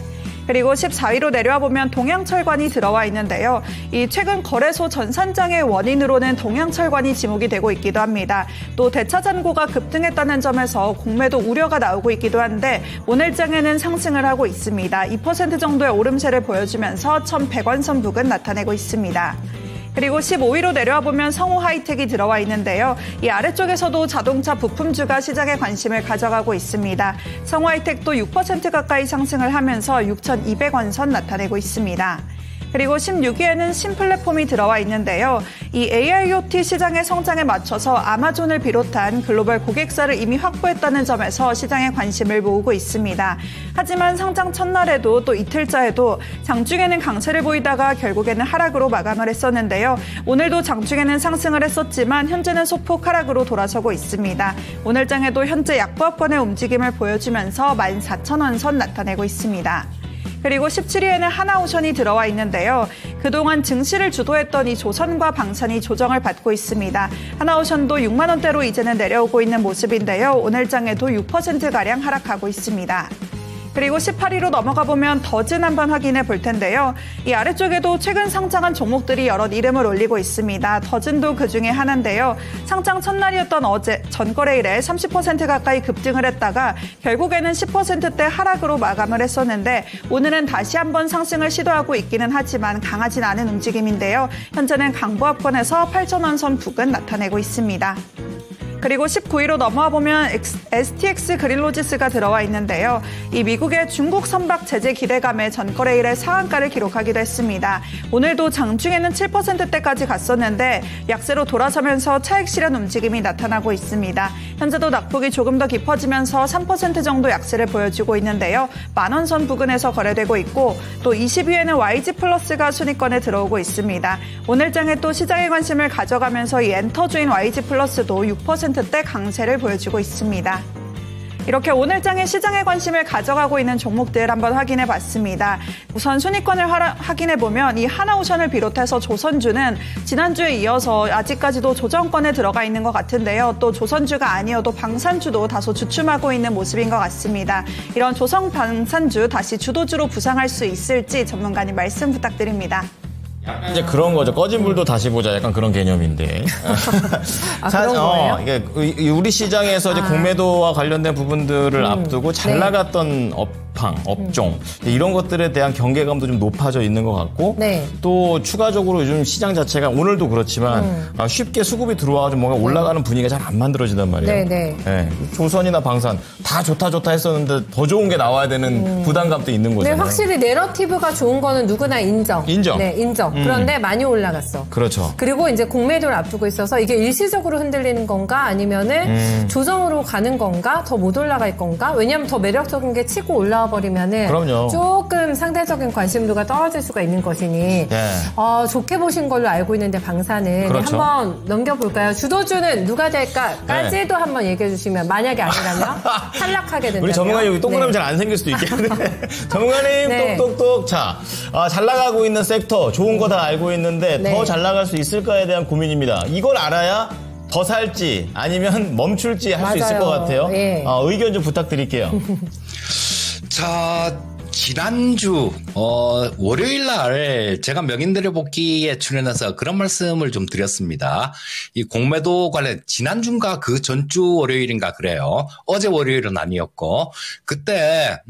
그리고 14위로 내려와 보면 동양철관이 들어와 있는데요. 이 최근 거래소 전산장의 원인으로는 동양철관이 지목이 되고 있기도 합니다. 또 대차잔고가 급등했다는 점에서 공매도 우려가 나오고 있기도 한데 오늘 장에는 상승을 하고 있습니다. 2% 정도의 오름세를 보여주면서 1,100원 선 부근 나타내고 있습니다. 그리고 15위로 내려와 보면 성우하이텍이 들어와 있는데요. 이 아래쪽에서도 자동차 부품주가 시장에 관심을 가져가고 있습니다. 성우하이텍도 6% 가까이 상승을 하면서 6,200원 선 나타내고 있습니다. 그리고 16위에는 신플랫폼이 들어와 있는데요. 이 AIoT 시장의 성장에 맞춰서 아마존을 비롯한 글로벌 고객사를 이미 확보했다는 점에서 시장에 관심을 모으고 있습니다. 하지만 상장 첫날에도 또 이틀째에도 장중에는 강세를 보이다가 결국에는 하락으로 마감을 했었는데요. 오늘도 장중에는 상승을 했었지만 현재는 소폭 하락으로 돌아서고 있습니다. 오늘 장에도 현재 약보합권의 움직임을 보여주면서 14,000원 선 나타내고 있습니다. 그리고 17위에는 하나오션이 들어와 있는데요. 그동안 증시를 주도했던 이 조선과 방산이 조정을 받고 있습니다. 하나오션도 6만 원대로 이제는 내려오고 있는 모습인데요. 오늘 장에도 6%가량 하락하고 있습니다. 그리고 18위로 넘어가 보면 더진 한번 확인해 볼 텐데요. 이 아래쪽에도 최근 상장한 종목들이 여러 이름을 올리고 있습니다. 더진도 그중에 하나인데요. 상장 첫날이었던 어제 전거래일에 30% 가까이 급등을 했다가 결국에는 10%대 하락으로 마감을 했었는데 오늘은 다시 한번 상승을 시도하고 있기는 하지만 강하진 않은 움직임인데요. 현재는 강보합권에서 8,000원 선 부근 나타내고 있습니다. 그리고 19위로 넘어와 보면 STX 그린로지스가 들어와 있는데요. 이 미국의 중국 선박 제재 기대감에 전거래일에 상한가를 기록하기도 했습니다. 오늘도 장중에는 7%대까지 갔었는데 약세로 돌아서면서 차익 실현 움직임이 나타나고 있습니다. 현재도 낙폭이 조금 더 깊어지면서 3% 정도 약세를 보여주고 있는데요. 만원 선 부근에서 거래되고 있고 또 20위에는 YG플러스가 순위권에 들어오고 있습니다. 오늘 장에 또 시장의 관심을 가져가면서 이 엔터주인 YG플러스도 6%대 강세를 보여주고 있습니다. 이렇게 오늘장의 시장에 관심을 가져가고 있는 종목들 한번 확인해 봤습니다. 우선 순위권을 확인해 보면 이 하나오션을 비롯해서 조선주는 지난주에 이어서 아직까지도 조정권에 들어가 있는 것 같은데요. 또 조선주가 아니어도 방산주도 다소 주춤하고 있는 모습인 것 같습니다. 이런 조선 방산주 다시 주도주로 부상할 수 있을지 전문가님 말씀 부탁드립니다. 이제 그런 거죠. 꺼진 불도 다시 보자. 약간 그런 개념인데. 그런 거예요? 이게 우리 시장에서 이제 공매도와 관련된 부분들을 앞두고 잘 네. 나갔던 업종 이런 것들에 대한 경계감도 좀 높아져 있는 것 같고 네. 또 추가적으로 요즘 시장 자체가 오늘도 그렇지만 쉽게 수급이 들어와서 뭔가 올라가는 분위기가 잘 안 만들어지단 말이에요. 네. 조선이나 방산 다 좋다 했었는데 더 좋은 게 나와야 되는 부담감도 있는 네, 거잖아요. 확실히 내러티브가 좋은 거는 누구나 인정. 인정. 네, 인정. 그런데 많이 올라갔어. 그렇죠. 그리고 이제 공매도를 앞두고 있어서 이게 일시적으로 흔들리는 건가 아니면은 조정으로 가는 건가 더 못 올라갈 건가? 왜냐하면 더 매력적인 게 치고 올라와 버리면은 그럼요. 조금 상대적인 관심도가 떨어질 수가 있는 것이니 네. 좋게 보신 걸로 알고 있는데 방사는 그렇죠. 한번 넘겨볼까요? 주도주는 누가 될까까지도 한번 얘기해 주시면 만약에 아니라면 탈락하게 된다면 우리 전문가님 여기 동그라미 네. 잘 안 생길 수도 있겠는데 전문가님 네. 똑똑똑 자 잘 나가고 있는 섹터 좋은 거 다 알고 있는데 네. 더 잘 나갈 수 있을까에 대한 고민입니다. 이걸 알아야 더 살지 아니면 멈출지 할 수 있을 맞아요. 것 같아요. 예. 의견 좀 부탁드릴게요. 자, 지난주 월요일 날 제가 명인들의 복귀에 출연해서 그런 말씀을 좀 드렸습니다. 이 공매도 관련 지난주인가 그 전주 월요일인가 그래요. 어제 월요일은 아니었고 그때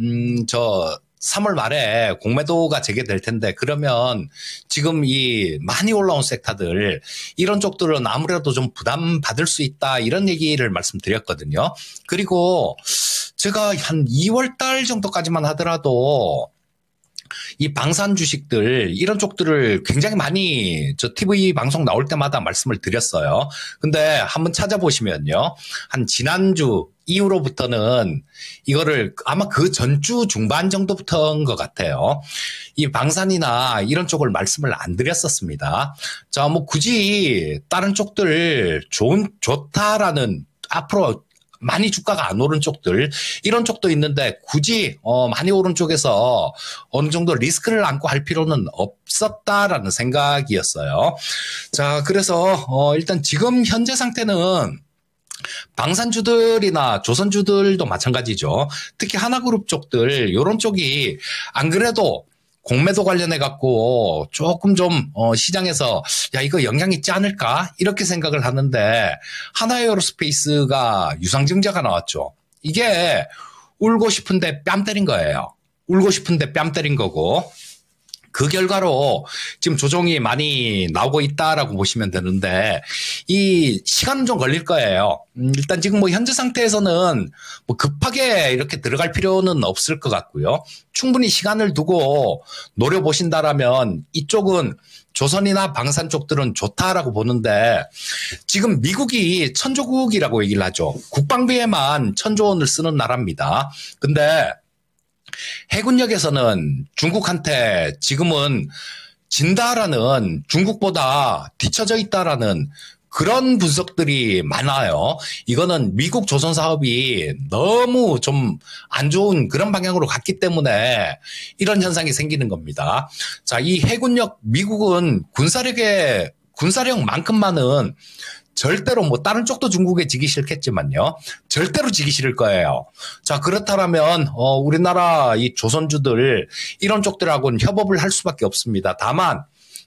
3월 말에 공매도가 재개될 텐데 그러면 지금 이 많이 올라온 섹터들 이런 쪽들은 아무래도 좀 부담받을 수 있다 이런 얘기를 말씀드렸거든요. 그리고 제가 한 2월 달 정도까지만 하더라도 이 방산 주식들 이런 쪽들을 굉장히 많이 저 TV 방송 나올 때마다 말씀을 드렸어요. 근데 한번 찾아보시면요. 한 지난주 이후로부터는 이거를 아마 그 전주 중반 정도부터인 것 같아요. 이 방산이나 이런 쪽을 말씀을 안 드렸었습니다. 자, 뭐 굳이 다른 쪽들 좋다라는 앞으로 많이 주가가 안 오른 쪽들 이런 쪽도 있는데 굳이 많이 오른 쪽에서 어느 정도 리스크를 안고 할 필요는 없었다라는 생각이었어요. 자, 그래서 일단 지금 현재 상태는 방산주들이나 조선주들도 마찬가지죠. 특히 하나그룹 쪽들 이런 쪽이 안 그래도 공매도 관련해 갖고 조금 좀 시장에서 야 이거 영향 있지 않을까 이렇게 생각을 하는데 하나에어로스페이스가 유상증자가 나왔죠. 이게 울고 싶은데 뺨 때린 거예요. 울고 싶은데 뺨 때린 거고 그 결과로 지금 조정이 많이 나오고 있다라고 보시면 되는데 이 시간은 좀 걸릴 거예요. 일단 지금 뭐 현재 상태에서는 뭐 급하게 이렇게 들어갈 필요는 없을 것 같고요. 충분히 시간을 두고 노려보신다라면 이쪽은 조선이나 방산 쪽들은 좋다라고 보는데 지금 미국이 천조국이라고 얘기를 하죠. 국방비에만 1,000조 원을 쓰는 나라입니다. 근데 해군력에서는 중국한테 지금은 진다라는 중국보다 뒤처져 있다라는 그런 분석들이 많아요. 이거는 미국 조선 사업이 너무 좀 안 좋은 그런 방향으로 갔기 때문에 이런 현상이 생기는 겁니다. 자, 이 해군력 미국은 군사력만큼만은 절대로 뭐 다른 쪽도 중국에 지기 싫겠지만요. 절대로 지기 싫을 거예요. 자, 그렇다면 우리나라 이 조선주들 이런 쪽들하고는 협업을 할 수밖에 없습니다. 다만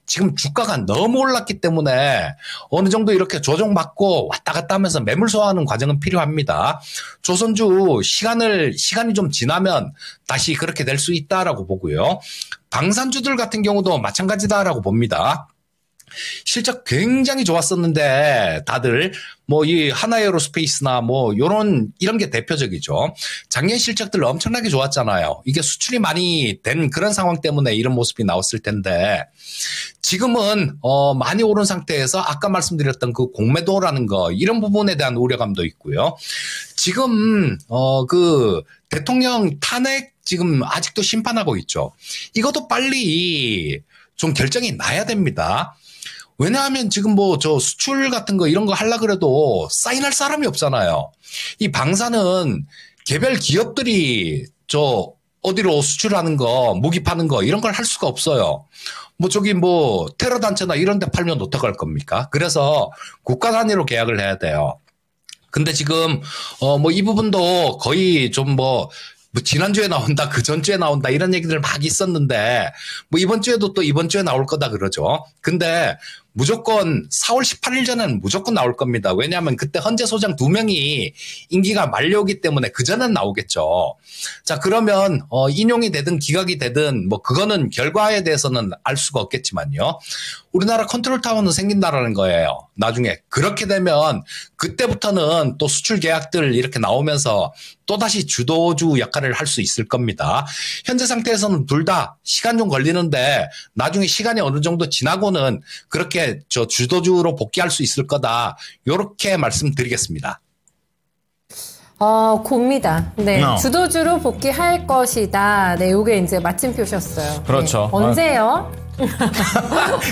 지금 주가가 너무 올랐기 때문에 어느 정도 이렇게 조정받고 왔다 갔다 하면서 매물 소화하는 과정은 필요합니다. 조선주 시간이 좀 지나면 다시 그렇게 될 수 있다라고 보고요. 방산주들 같은 경우도 마찬가지다라고 봅니다. 실적 굉장히 좋았었는데 다들 뭐 이 하나에어로스페이스나 뭐 이런 게 대표적이죠. 작년 실적들 엄청나게 좋았잖아요. 이게 수출이 많이 된 그런 상황 때문에 이런 모습이 나왔을 텐데 지금은 많이 오른 상태에서 아까 말씀드렸던 그 공매도라는 거 이런 부분에 대한 우려감도 있고요. 지금 그 대통령 탄핵 지금 아직도 심판하고 있죠. 이것도 빨리 좀 결정이 나야 됩니다. 왜냐하면 지금 뭐 저 수출 같은 거 이런 거 하려고 그래도 사인할 사람이 없잖아요. 이 방사는 개별 기업들이 어디로 수출하는 거, 무기 파는 거 이런 걸 할 수가 없어요. 테러 단체나 이런 데 팔면 어떡할 겁니까? 그래서 국가 단위로 계약을 해야 돼요. 근데 지금 이 부분도 거의 지난주에 나온다, 그 전주에 나온다, 이런 얘기들 막 있었는데, 이번 주에도 또 이번 주에 나올 거다 그러죠. 근데 무조건 4월 18일 전에는 무조건 나올 겁니다. 왜냐하면 그때 헌재 소장 2명이 임기가 만료기 때문에 그 전엔 나오겠죠. 자, 그러면 인용이 되든 기각이 되든 그거는 결과에 대해서는 알 수가 없겠지만요. 우리나라 컨트롤 타워는 생긴다라는 거예요. 나중에 그렇게 되면 그때부터는 또 수출 계약들 이렇게 나오면서 또다시 주도주 역할을 할 수 있을 겁니다. 현재 상태에서는 둘 다 시간 좀 걸리는데 나중에 시간이 어느 정도 지나고는 그렇게 주도주로 복귀할 수 있을 거다. 이렇게 말씀드리겠습니다. 곱니다. 네. 주도주로 복귀할 것이다. 네, 요게 이제 마침표셨어요. 그렇죠. 네. 언제요?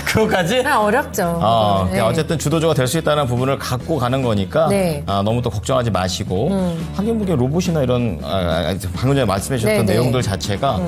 그거까지? 어렵죠. 네. 어쨌든 주도주가 될 수 있다는 부분을 갖고 가는 거니까 네. 너무 또 걱정하지 마시고 하긴 로봇이나 이런 방금 전에 말씀해 주셨던 내용들 자체가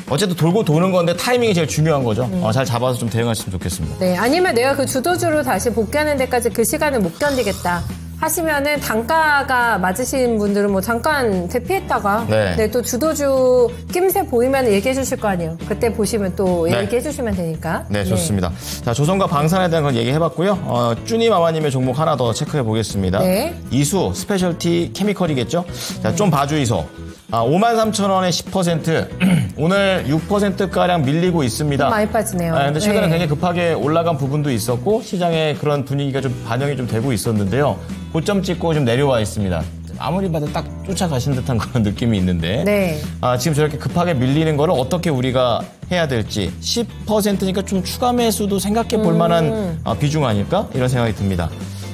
어쨌든 돌고 도는 건데 타이밍이 제일 중요한 거죠. 잘 잡아서 좀 대응하시면 좋겠습니다. 네, 아니면 내가 그 주도주로 다시 복귀하는 데까지 그 시간을 못 견디겠다 하시면은 단가가 맞으신 분들은 잠깐 대피했다가 또 주도주 낌새 보이면 얘기해 주실 거 아니에요. 그때 보시면 또 얘기해 주시면 되니까. 네, 좋습니다. 자, 조선과 방산에 대한 건 얘기해봤고요. 쭈니 마마님의 종목 하나 더 체크해 보겠습니다. 네. 이수 스페셜티 케미컬이겠죠? 자, 좀 봐주이소. 53,000원에 10%, 오늘 6%가량 밀리고 있습니다. 많이 빠지네요. 근데 최근에 굉장히 급하게 올라간 부분도 있었고, 시장의 그런 분위기가 좀 반영이 좀 되고 있었는데요. 고점 찍고 좀 내려와 있습니다. 아무리 봐도 딱 쫓아가신 듯한 그런 느낌이 있는데, 지금 저렇게 급하게 밀리는 거를 어떻게 우리가 해야 될지, 10%니까 좀 추가 매수도 생각해 볼 만한 비중 아닐까? 이런 생각이 듭니다.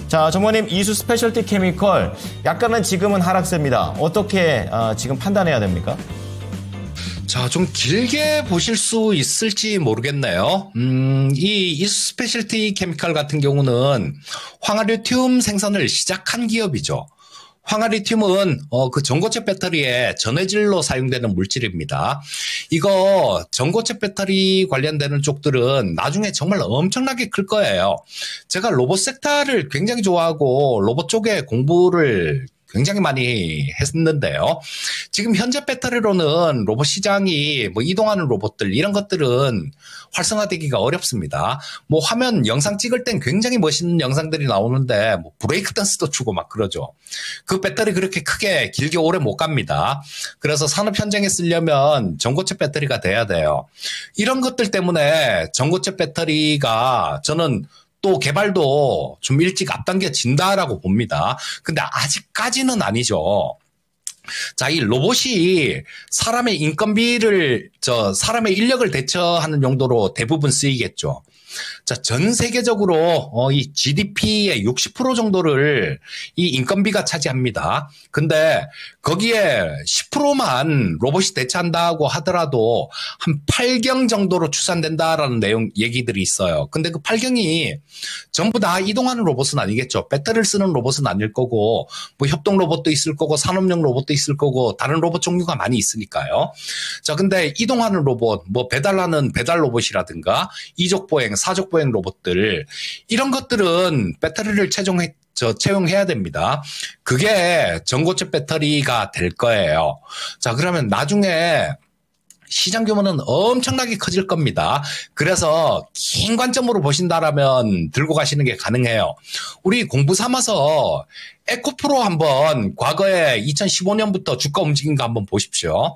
자, 전무님, 이수 스페셜티 케미컬 약간은 지금은 하락세입니다. 어떻게 지금 판단해야 됩니까? 자, 좀 길게 보실 수 있을지 모르겠네요. 이 이수 스페셜티 케미컬 같은 경우는 황화리튬 생산을 시작한 기업이죠. 황화리튬은 그 전고체 배터리의 전해질로 사용되는 물질입니다. 이거 전고체 배터리 관련되는 쪽들은 나중에 정말 엄청나게 클 거예요. 제가 로봇 섹터를 굉장히 좋아하고 로봇 쪽에 공부를 굉장히 많이 했는데요. 지금 현재 배터리로는 로봇 시장이 이동하는 로봇들 이런 것들은 활성화되기가 어렵습니다. 화면 영상 찍을 땐 굉장히 멋있는 영상들이 나오는데 브레이크 댄스도 추고 막 그러죠. 그 배터리 그렇게 크게 길게 오래 못 갑니다. 그래서 산업 현장에 쓰려면 전고체 배터리가 돼야 돼요. 이런 것들 때문에 전고체 배터리가 저는 또 개발도 좀 일찍 앞당겨진다라고 봅니다. 근데 아직까지는 아니죠. 자, 이 로봇이 사람의 인건비를, 사람의 인력을 대처하는 용도로 대부분 쓰이겠죠. 자, 전 세계적으로 이 GDP의 60% 정도를 이 인건비가 차지합니다. 근데 거기에 10%만 로봇이 대체한다고 하더라도 한 8경 정도로 추산된다라는 얘기들이 있어요. 근데 그 8경이 전부 다 이동하는 로봇은 아니겠죠. 배터리를 쓰는 로봇은 아닐 거고, 협동 로봇도 있을 거고, 산업용 로봇도 있을 거고, 다른 로봇 종류가 많이 있으니까요. 자, 근데 이동하는 로봇, 배달하는 배달 로봇이라든가, 이족보행, 사족보행 로봇들, 이런 것들은 배터리를 채용해야 됩니다. 그게 전고체 배터리가 될 거예요. 자, 그러면 나중에 시장 규모는 엄청나게 커질 겁니다. 그래서 긴 관점으로 보신다라면 들고 가시는 게 가능해요. 우리 공부 삼아서 에코프로 한번 과거에 2015년부터 주가 움직인 거 한번 보십시오.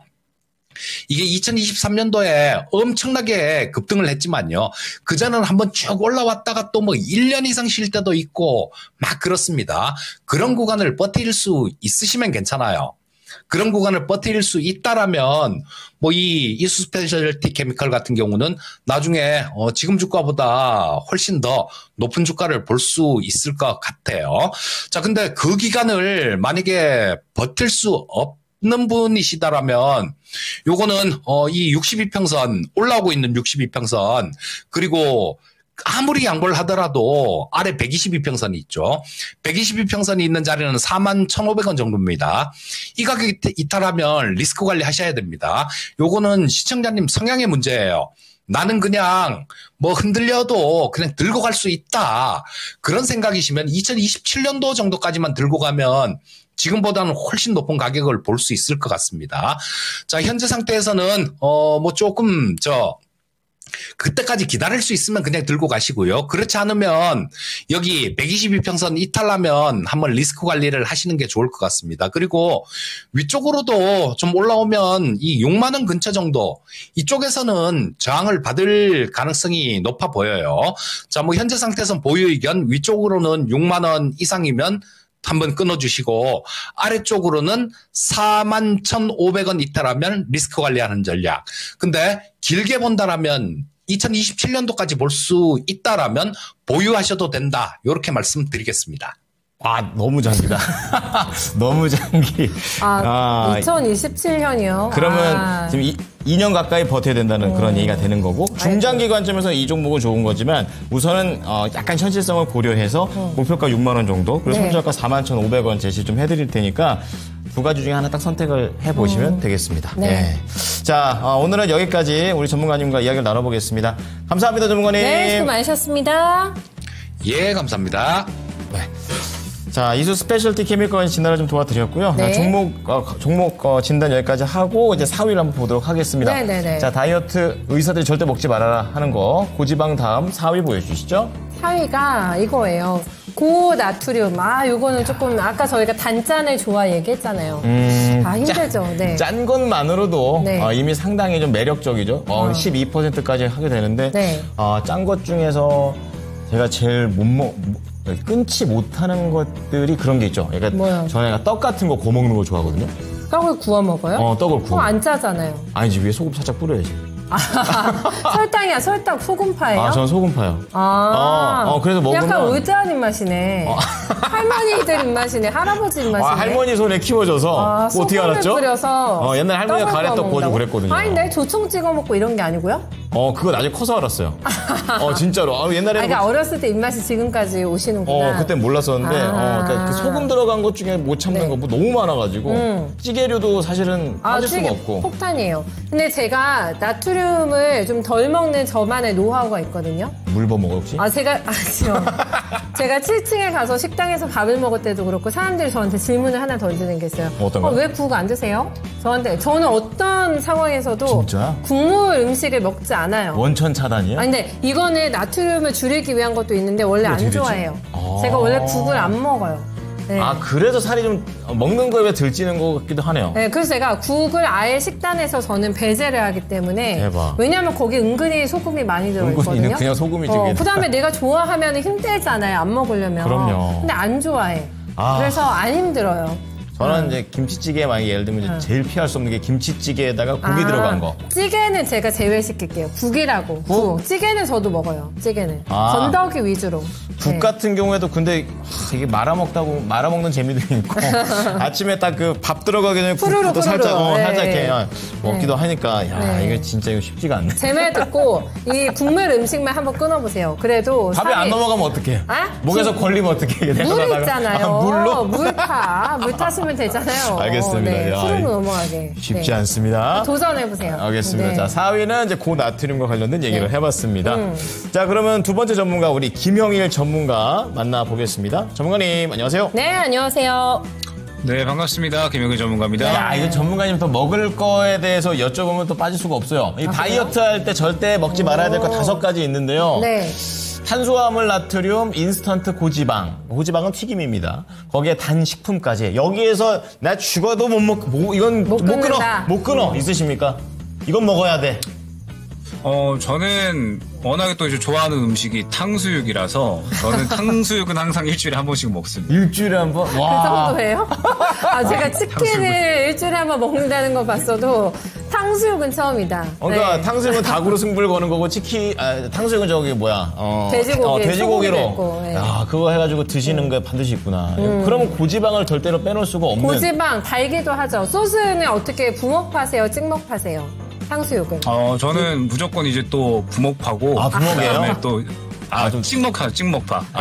이게 2023년도에 엄청나게 급등을 했지만요. 그전에는 한번 쭉 올라왔다가 또 1년 이상 쉴 때도 있고 막 그렇습니다. 그런 구간을 버틸 수 있으시면 괜찮아요. 그런 구간을 버틸 수 있다라면 이 이수 스페셜티 케미컬 같은 경우는 나중에 지금 주가보다 훨씬 더 높은 주가를 볼 수 있을 것 같아요. 자, 근데 그 기간을 만약에 버틸 수 없는 분이시다라면 요거는 이 62평선 올라오고 있는 62평선 그리고 아무리 양보를 하더라도 아래 122평선이 있죠. 122평선이 있는 자리는 41,500원 정도입니다. 이 가격이 이탈하면 리스크 관리 하셔야 됩니다. 요거는 시청자님 성향의 문제예요. 나는 그냥 뭐 흔들려도 그냥 들고 갈 수 있다. 그런 생각이시면 2027년도 정도까지만 들고 가면 지금보다는 훨씬 높은 가격을 볼 수 있을 것 같습니다. 자, 현재 상태에서는 뭐 조금 그때까지 기다릴 수 있으면 그냥 들고 가시고요. 그렇지 않으면 여기 122평선 이탈하면 한번 리스크 관리를 하시는 게 좋을 것 같습니다. 그리고 위쪽으로도 좀 올라오면 이 6만 원 근처 정도 이쪽에서는 저항을 받을 가능성이 높아 보여요. 자, 뭐 현재 상태에서는 보유 의견 위쪽으로는 6만 원 이상이면 한번 끊어주시고 아래쪽으로는 41,500원 이탈하면 리스크 관리하는 전략. 근데 길게 본다라면 2027년도까지 볼 수 있다라면 보유하셔도 된다. 이렇게 말씀드리겠습니다. 아, 너무 장기다. 너무 장기. 2027년이요? 그러면 지금 2년 가까이 버텨야 된다는 그런 얘기가 되는 거고, 중장기 관점에서 이 종목은 좋은 거지만 우선은 약간 현실성을 고려해서 목표가 6만 원 정도, 그리고 손절가 41,500원 제시 좀 해드릴 테니까 두 가지 중에 하나 딱 선택을 해보시면 되겠습니다. 네. 네. 자, 오늘은 여기까지 우리 전문가님과 이야기를 나눠보겠습니다. 감사합니다, 전문가님. 네, 수고 많으셨습니다. 예, 감사합니다. 자, 이수 스페셜티 케미컬 진단을 좀 도와드렸고요. 네. 종목 진단 여기까지 하고 이제 4위를 한번 보도록 하겠습니다. 네네네. 자, 다이어트 의사들이 절대 먹지 말아라 하는 거 고지방 다음 4위 보여주시죠. 4위가 이거예요. 고나트륨. 요거는 조금 아까 저희가 단짠을 좋아 얘기했잖아요. 힘들죠. 네. 짠 것만으로도 네. 이미 상당히 좀 매력적이죠. 12%까지 하게 되는데 네. 짠 것 중에서 제가 제일 끊지 못하는 것들이 그런 게 있죠. 그러니까 뭐요? 저는 떡 같은 거 구워 먹는 거 좋아하거든요. 떡을 구워 먹어요? 떡을 구워. 안 짜잖아요. 아니지, 위에 소금 살짝 뿌려야지. 설탕이야, 설탕, 소금파예요? 저는 소금파요. 그래서 먹으면 약간 올드한 입맛이네. 할머니들 입맛이네, 할아버지 입맛이네. 할머니 손에 키워져서 어떻게 알았죠? 뿌려서 옛날 할머니가 떡을 가래떡 구워 구워주고 먹는다고? 그랬거든요. 아닌데 조청 찍어 먹고 이런 게 아니고요? 그거 나중에 커서 알았어요. 진짜로. 옛날에 그러니까 어렸을 때 입맛이 지금까지 오시는구나. 그땐 몰랐었는데 그러니까 그 소금 들어간 것 중에 못 참는 거 뭐 너무 많아가지고 찌개류도 사실은 빠질 수가 없고. 폭탄이에요. 근데 제가 나트륨을 좀 덜 먹는 저만의 노하우가 있거든요. 물 버먹어 혹시? 제가 7층에 가서 식당에서 밥을 먹을 때도 그렇고 사람들이 저한테 질문을 하나 던지는 게 있어요. 어떤 거요? 왜 국 안 드세요? 저는 어떤 상황에서도 진짜? 국물 음식을 먹지 않아요. 원천 차단이에요? 근데 이거는 나트륨을 줄이기 위한 것도 있는데 원래 안 좋아해요. 제가 원래 국을 안 먹어요. 네. 그래서 살이 좀 먹는 거에 비해 덜 찌는 것 같기도 하네요. 네, 그래서 제가 국을 아예 식단에서 저는 배제를 하기 때문에. 대박. 왜냐하면 거기 은근히 소금이 많이 들어있거든요. 은근히는 그냥 소금이지. 그 다음에 내가 좋아하면 힘들잖아요. 안 먹으려면. 그럼요. 근데 안 좋아해. 그래서 안 힘들어요. 저는 이제 김치찌개 만약에 예를 들면 이제 제일 피할 수 없는 게 김치찌개에다가 고기 들어간 거. 찌개는 제가 제외시킬게요. 국이라고. 국. 찌개는 저도 먹어요. 찌개는. 건더기 위주로. 국 같은 경우에도 근데 이게 말아먹는 재미도 있고 아침에 딱 그 밥 들어가기 전에 국도 살짝 살짝 이렇게 먹기도 하니까 이게 진짜 이거 쉽지가 않네. 제 말 듣고 이 국물 음식만 한번 끊어보세요. 그래도 밥이 안 넘어가면 어떡해? 목에서 걸리면 어떡해? 물 있잖아요. 물로? 물 타시면 되잖아요. 알겠습니다. 네, 수로 넘어가게. 쉽지 않습니다. 도전해보세요. 알겠습니다. 네. 자, 4위는 이제 고나트륨과 관련된 얘기를 해봤습니다. 자, 그러면 두 번째 전문가 우리 김영일 전문가 만나보겠습니다. 전문가님 안녕하세요. 네, 안녕하세요. 네, 반갑습니다. 김영일 전문가입니다. 야, 이거 전문가님 또 먹을 거에 대해서 여쭤보면 또 빠질 수가 없어요. 이 다이어트 할 때 절대 먹지 말아야 될 거 5가지 있는데요. 네. 탄수화물, 나트륨, 인스턴트, 고지방. 고지방은 튀김입니다. 거기에 단식품까지. 여기에서 나 죽어도 이건 못 끊어. 있으십니까? 이건 먹어야 돼. 저는 워낙에 또 이제 좋아하는 음식이 탕수육이라서 저는 탕수육은 항상 일주일에 한 번씩 먹습니다. 일주일에 한 번? 그 정도예요? 제가 치킨을 탕수육은. 일주일에 한 번 먹는다는 거 봤어도 탕수육은 처음이다. 그러니까 네. 탕수육은 닭으로 승부를 거는 거고 탕수육은 저기 돼지고기로. 있고, 네. 그거 해가지고 드시는 게 반드시 있구나. 그러면 고지방을 절대로 빼놓을 수가 없는. 고지방 달기도 하죠. 소스는 어떻게 부먹 파세요? 찍먹 파세요? 탕수육은? 저는 무조건 이제 또 부먹파고. 부먹이에요? 그다음에 또 찍먹파.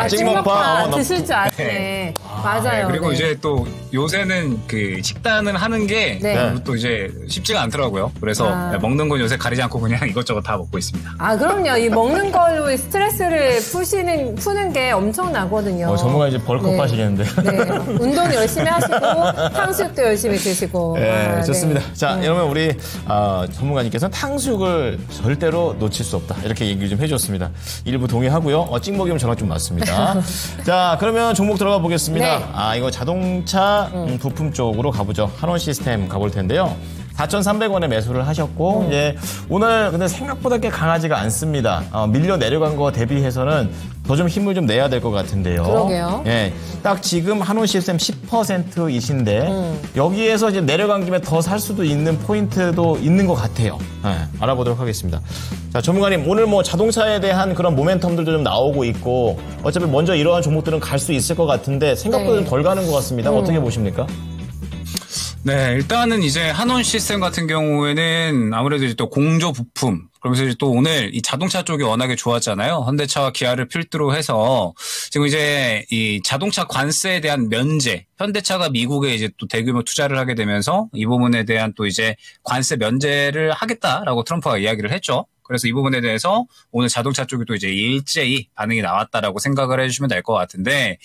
찍먹파 나- 드실 줄 아시네. 맞아요. 그리고 네. 이제 또 요새는 그 식단을 하는 게 네. 또 이제 쉽지가 않더라고요. 그래서 아. 먹는 건 요새 가리지 않고 그냥 이것저것 다 먹고 있습니다. 그럼요. 이 먹는 걸로 이 스트레스를 푸는 게 엄청나거든요. 전문가 이제 벌컥 네. 하시겠는데. 네. 운동 열심히 하시고, 탕수육도 열심히 드시고. 네, 좋습니다. 네. 자, 여러분 우리 전문가님께서는 탕수육을 절대로 놓칠 수 없다. 이렇게 얘기를 좀 해줬습니다. 일부 동의하고요. 찍먹이면 저랑 좀 맞습니다. 자, 그러면 종목 들어가 보겠습니다. 네. 이거 자동차 부품 쪽으로 가보죠. 한원 시스템 가볼 텐데요. 4,300원에 매수를 하셨고, 예, 오늘 근데 생각보다 꽤 강하지가 않습니다. 밀려 내려간 거 대비해서는 더 좀 힘을 좀 내야 될 것 같은데요. 그러게요. 예, 딱 지금 한원 시스템 10%이신데, 여기에서 이제 내려간 김에 더 살 수도 있는 포인트도 있는 것 같아요. 예, 알아보도록 하겠습니다. 자, 전문가님, 오늘 뭐 자동차에 대한 그런 모멘텀들도 좀 나오고 있고, 어차피 먼저 이러한 종목들은 갈 수 있을 것 같은데, 생각보다 네. 좀 덜 가는 것 같습니다. 어떻게 보십니까? 네, 일단은 이제 한원 시스템 같은 경우에는 아무래도 이제 또 공조 부품, 그러면서 이제 또 오늘 이 자동차 쪽이 워낙에 좋았잖아요. 현대차와 기아를 필두로 해서 지금 이제 이 자동차 관세에 대한 면제, 현대차가 미국에 이제 또 대규모 투자를 하게 되면서 이 부분에 대한 또 이제 관세 면제를 하겠다라고 트럼프가 이야기를 했죠. 그래서 이 부분에 대해서 오늘 자동차 쪽이 또 이제 일제히 반응이 나왔다라고 생각을 해주시면 될 것 같은데,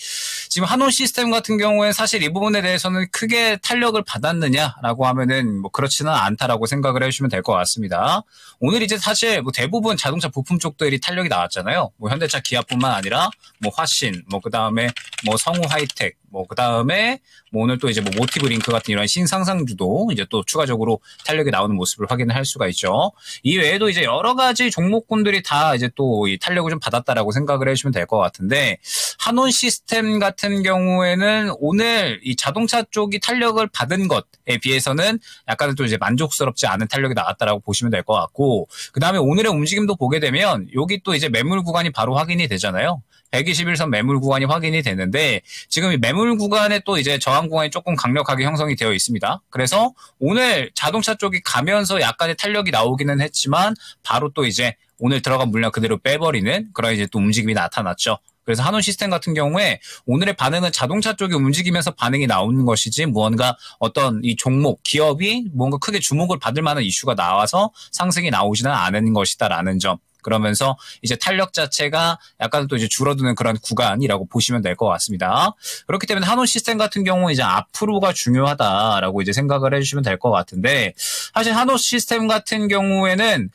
지금 한원 시스템 같은 경우에 사실 이 부분에 대해서는 크게 탄력을 받았느냐라고 하면은 뭐 그렇지는 않다라고 생각을 해주시면 될 것 같습니다. 오늘 이제 사실 뭐 대부분 자동차 부품 쪽들이 탄력이 나왔잖아요. 뭐 현대차, 기아뿐만 아니라 뭐 화신, 뭐 그 다음에 뭐 성우 하이텍, 뭐 그 다음에 뭐 오늘 또 이제 뭐 모티브 링크 같은 이런 신상상주도 이제 또 추가적으로 탄력이 나오는 모습을 확인할 수가 있죠. 이 외에도 이제 여러 가지 종목군들이 다 이제 또 이 탄력을 좀 받았다라고 생각을 해주시면 될 것 같은데, 한원 시스템 같은 경우에는 오늘 이 자동차 쪽이 탄력을 받은 것에 비해서는 약간 또 이제 만족스럽지 않은 탄력이 나왔다라고 보시면 될 것 같고, 그 다음에 오늘의 움직임도 보게 되면 여기 또 이제 매물 구간이 바로 확인이 되잖아요. 121선 매물 구간이 확인이 되는데, 지금 이 매물 구간에 또 이제 저항 구간이 조금 강력하게 형성이 되어 있습니다. 그래서 오늘 자동차 쪽이 가면서 약간의 탄력이 나오기는 했지만 바로 또 이제 오늘 들어간 물량 그대로 빼버리는 그런 이제 또 움직임이 나타났죠. 그래서 한원 시스템 같은 경우에 오늘의 반응은 자동차 쪽이 움직이면서 반응이 나오는 것이지, 무언가 어떤 이 종목, 기업이 뭔가 크게 주목을 받을 만한 이슈가 나와서 상승이 나오지는 않은 것이다라는 점. 그러면서 이제 탄력 자체가 약간 또 이제 줄어드는 그런 구간이라고 보시면 될 것 같습니다. 그렇기 때문에 한원 시스템 같은 경우는 이제 앞으로가 중요하다라고 이제 생각을 해주시면 될 것 같은데, 사실 한원 시스템 같은 경우에는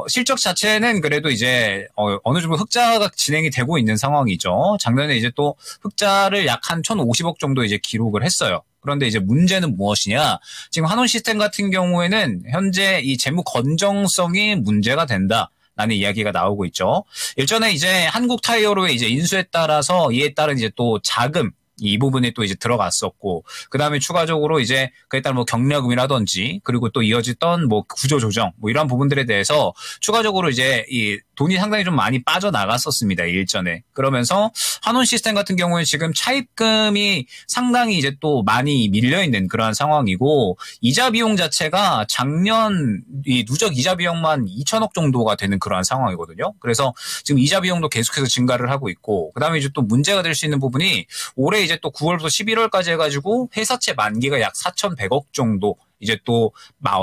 실적 자체는 그래도 이제 어느 정도 흑자가 진행이 되고 있는 상황이죠. 작년에 이제 또 흑자를 약 한 1,050억 정도 이제 기록을 했어요. 그런데 이제 문제는 무엇이냐? 지금 한원 시스템 같은 경우에는 현재 이 재무 건정성이 문제가 된다. 라는 이야기가 나오고 있죠. 일전에 이제 한국 타이어로의 이제 인수에 따라서 이에 따른 이제 또 자금, 이 부분이 또 이제 들어갔었고, 그 다음에 추가적으로 이제 그에 따른 뭐 경력금이라든지, 그리고 또 이어지던 뭐 구조조정, 뭐 이런 부분들에 대해서 추가적으로 이제 이 돈이 상당히 좀 많이 빠져나갔었습니다, 일전에. 그러면서 한원 시스템 같은 경우에 지금 차입금이 상당히 이제 또 많이 밀려있는 그러한 상황이고, 이자 비용 자체가 작년 이 누적 이자 비용만 2천억 정도가 되는 그러한 상황이거든요. 그래서 지금 이자 비용도 계속해서 증가를 하고 있고, 그 다음에 이제 또 문제가 될 수 있는 부분이 올해 이제 또 9월부터 11월까지 해가지고 회사채 만기가 약 4,100억 정도 이제 또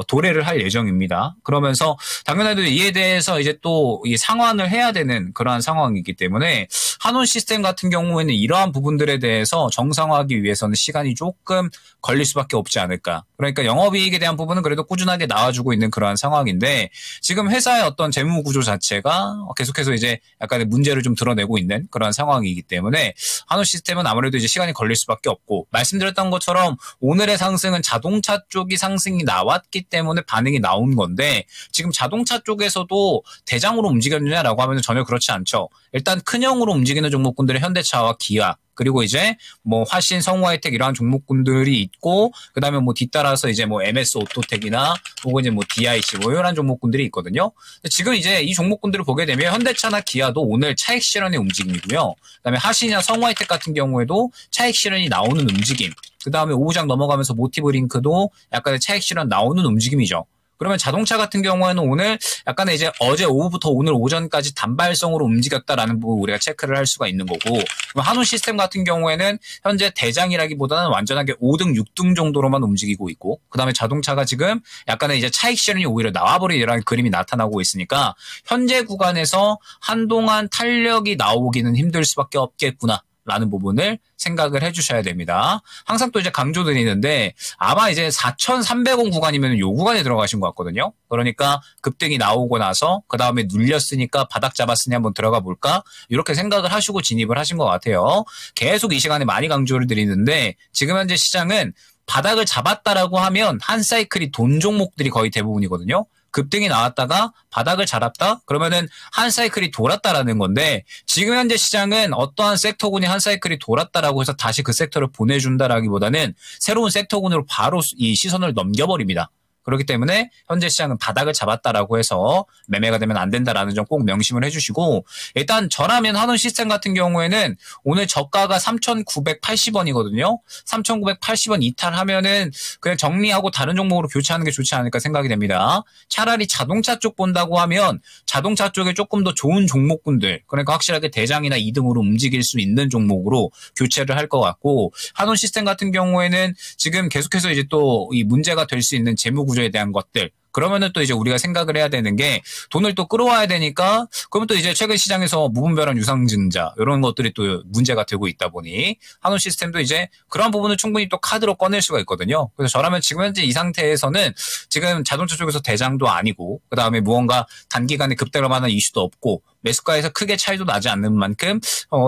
도래를 할 예정입니다. 그러면서 당연하게도 이에 대해서 이제 또 이 상환을 해야 되는 그러한 상황이기 때문에 한원 시스템 같은 경우에는 이러한 부분들에 대해서 정상화하기 위해서는 시간이 조금 걸릴 수밖에 없지 않을까. 그러니까 영업이익에 대한 부분은 그래도 꾸준하게 나와주고 있는 그러한 상황인데, 지금 회사의 어떤 재무 구조 자체가 계속해서 이제 약간의 문제를 좀 드러내고 있는 그러한 상황이기 때문에 한원 시스템은 아무래도 이제 시간이 걸릴 수밖에 없고, 말씀드렸던 것처럼 오늘의 상승은 자동차 쪽이 상승이 나왔기 때문에 반응이 나온 건데, 지금 자동차 쪽에서도 대장으로 움직였느냐라고 하면 전혀 그렇지 않죠. 일단 큰형으로 움직이는 종목군들의 현대차와 기아, 그리고 이제 뭐 화신, 성우 하이텍 이러한 종목군들이 있고, 그다음에 뭐 뒤따라서 이제 뭐 MS 오토텍이나 혹은 이제 뭐 DIC 뭐 이런 종목군들이 있거든요. 지금 이제 이 종목군들을 보게 되면 현대차나 기아도 오늘 차익 실현의 움직임이고요. 그다음에 화신이나 성우 하이텍 같은 경우에도 차익 실현이 나오는 움직임. 그다음에 오후장 넘어가면서 모티브 링크도 약간의 차익 실현 나오는 움직임이죠. 그러면 자동차 같은 경우에는 오늘 약간의 이제 어제 오후부터 오늘 오전까지 단발성으로 움직였다라는 부분 우리가 체크를 할 수가 있는 거고, 한온 시스템 같은 경우에는 현재 대장이라기보다는 완전하게 5등, 6등 정도로만 움직이고 있고, 그 다음에 자동차가 지금 약간의 이제 차익 실현이 오히려 나와버리는 그림이 나타나고 있으니까 현재 구간에서 한동안 탄력이 나오기는 힘들 수밖에 없겠구나. 라는 부분을 생각을 해주셔야 됩니다. 항상 또 이제 강조드리는데 아마 이제 4,300원 구간이면 요 구간에 들어가신 것 같거든요. 그러니까 급등이 나오고 나서 그 다음에 눌렸으니까 바닥 잡았으니 한번 들어가 볼까? 이렇게 생각을 하시고 진입을 하신 것 같아요. 계속 이 시간에 많이 강조를 드리는데 지금 현재 시장은 바닥을 잡았다라고 하면 한 사이클이 돈 종목들이 거의 대부분이거든요. 급등이 나왔다가 바닥을 잡았다? 그러면은 한 사이클이 돌았다라는 건데 지금 현재 시장은 어떠한 섹터군이 한 사이클이 돌았다라고 해서 다시 그 섹터를 보내준다라기보다는 새로운 섹터군으로 바로 이 시선을 넘겨버립니다. 그렇기 때문에 현재 시장은 바닥을 잡았다라고 해서 매매가 되면 안 된다라는 점 꼭 명심을 해주시고, 일단 저라면 한온 시스템 같은 경우에는 오늘 저가가 3,980원이거든요. 3,980원 이탈하면은 그냥 정리하고 다른 종목으로 교체하는 게 좋지 않을까 생각이 됩니다. 차라리 자동차 쪽 본다고 하면 자동차 쪽에 조금 더 좋은 종목군들, 그러니까 확실하게 대장이나 2등으로 움직일 수 있는 종목으로 교체를 할 것 같고, 한온 시스템 같은 경우에는 지금 계속해서 이제 또 이 문제가 될 수 있는 재무 구조에 대한 것들, 그러면은 또 이제 우리가 생각을 해야 되는 게 돈을 또 끌어와야 되니까, 그러면 또 이제 최근 시장에서 무분별한 유상증자 이런 것들이 또 문제가 되고 있다 보니 한온 시스템도 이제 그런 부분을 충분히 또 카드로 꺼낼 수가 있거든요. 그래서 저라면 지금 현재 이 상태에서는 지금 자동차 쪽에서 대장도 아니고 그 다음에 무언가 단기간에 급등할 만한 이슈도 없고 매수가에서 크게 차이도 나지 않는 만큼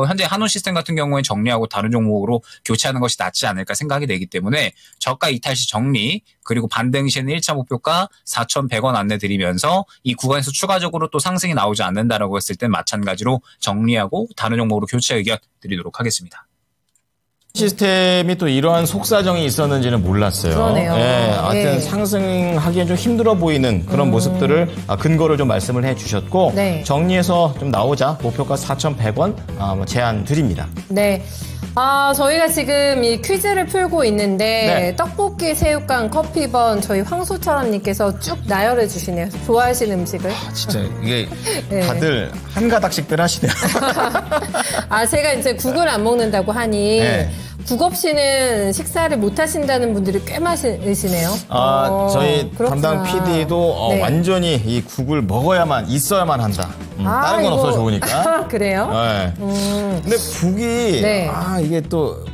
현재 한온 시스템 같은 경우에 정리하고 다른 종목으로 교체하는 것이 낫지 않을까 생각이 되기 때문에 저가 이탈 시 정리, 그리고 반등 시에는 1차 목표가 4,100원 안내드리면서 이 구간에서 추가적으로 또 상승이 나오지 않는다라고 했을 땐 마찬가지로 정리하고 다른 종목으로 교체 의견 드리도록 하겠습니다. 시스템이 또 이러한 속사정이 있었는지는 몰랐어요. 그러네요. 예, 하여튼 네. 상승하기엔 좀 힘들어 보이는 그런 모습들을 근거를 좀 말씀을 해주셨고 네. 정리해서 좀 나오자 목표가 4,100원 제안 드립니다. 네. 저희가 지금 이 퀴즈를 풀고 있는데 네. 떡볶이, 새우깡, 커피번 저희 황소철함님께서 쭉 나열해 주시네요. 좋아하시는 음식을. 진짜 이게 네. 다들 한 가닥씩들 하시네요. 제가 이제 국을 안 먹는다고 하니 네. 국 없이는 식사를 못 하신다는 분들이 꽤 많으시네요. 저희 그렇구나. 담당 PD도 네. 완전히 이 국을 먹어야만 있어야만 한다. 다른 건 없어 좋으니까. 그래요? 네. 근데 국이 네. 이게 또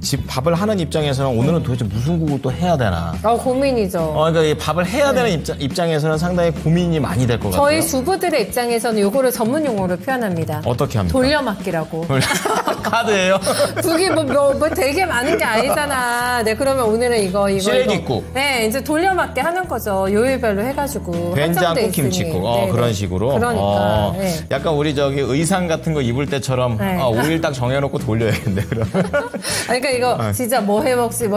집 밥을 하는 입장에서는 오늘은 도대체 무슨 국을 또 해야 되나. 고민이죠. 그러니까 이 밥을 해야 되는 입장에서는 상당히 고민이 많이 될 것 같아요. 저희 주부들의 입장에서는 요거를 전문 용어로 표현합니다. 어떻게 합니까? 돌려막기라고. 카드예요? 국이 뭐 되게 많은 게 아니잖아. 네, 그러면 오늘은 이거. 시래기국. 네, 이제 돌려막기 하는 거죠. 요일별로 해가지고. 된장국, 김치국. 네, 그런 네. 식으로. 그러니까. 네. 약간 우리 의상 같은 거 입을 때처럼 네. 5일 딱 정해놓고 돌려야겠네, 그러면. 그러니까 이거 진짜 뭐 해먹지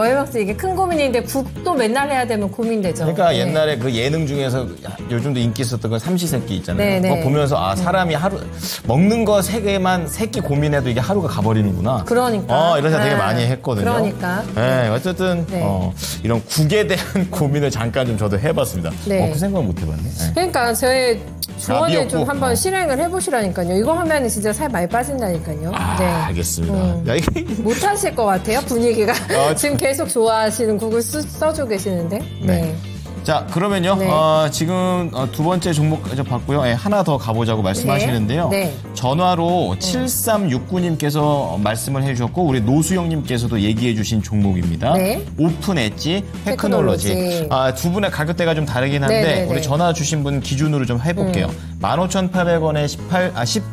이게 큰 고민인데 국도 맨날 해야 되면 고민되죠. 그러니까 네. 옛날에 그 예능 중에서 요즘도 인기 있었던 건 삼시세끼 있잖아요. 네, 그거 네. 보면서 사람이 하루 먹는 거 3개만 3끼 고민해도 이게 하루가 가버리는구나. 그러니까. 이런 생각 되게 많이 했거든요. 그러니까. 네, 어쨌든 네. 이런 국에 대한 고민을 잠깐 좀 저도 해봤습니다. 네. 그 생각 못 해봤네. 네. 그러니까 저희 조언을 미역국. 좀 한번 실행을 해보시라니까요. 이거 하면 진짜 살 많이 빠진다니까요. 네. 알겠습니다. 야, 이게 못 하실 것 같아요, 분위기가. 지금 계속 좋아하시는 국을 써주고 계시는데. 네. 자, 그러면요. 네. 지금 두 번째 종목 봤고요. 하나 더 가보자고 말씀하시는데요. 네. 전화로 7369님께서 말씀을 해주셨고 우리 노수영님께서도 얘기해 주신 종목입니다. 네. 오픈 엣지 테크놀로지. 두 분의 가격대가 좀 다르긴 한데 네, 네, 네. 우리 전화 주신 분 기준으로 좀 해볼게요. 15,800원에 10%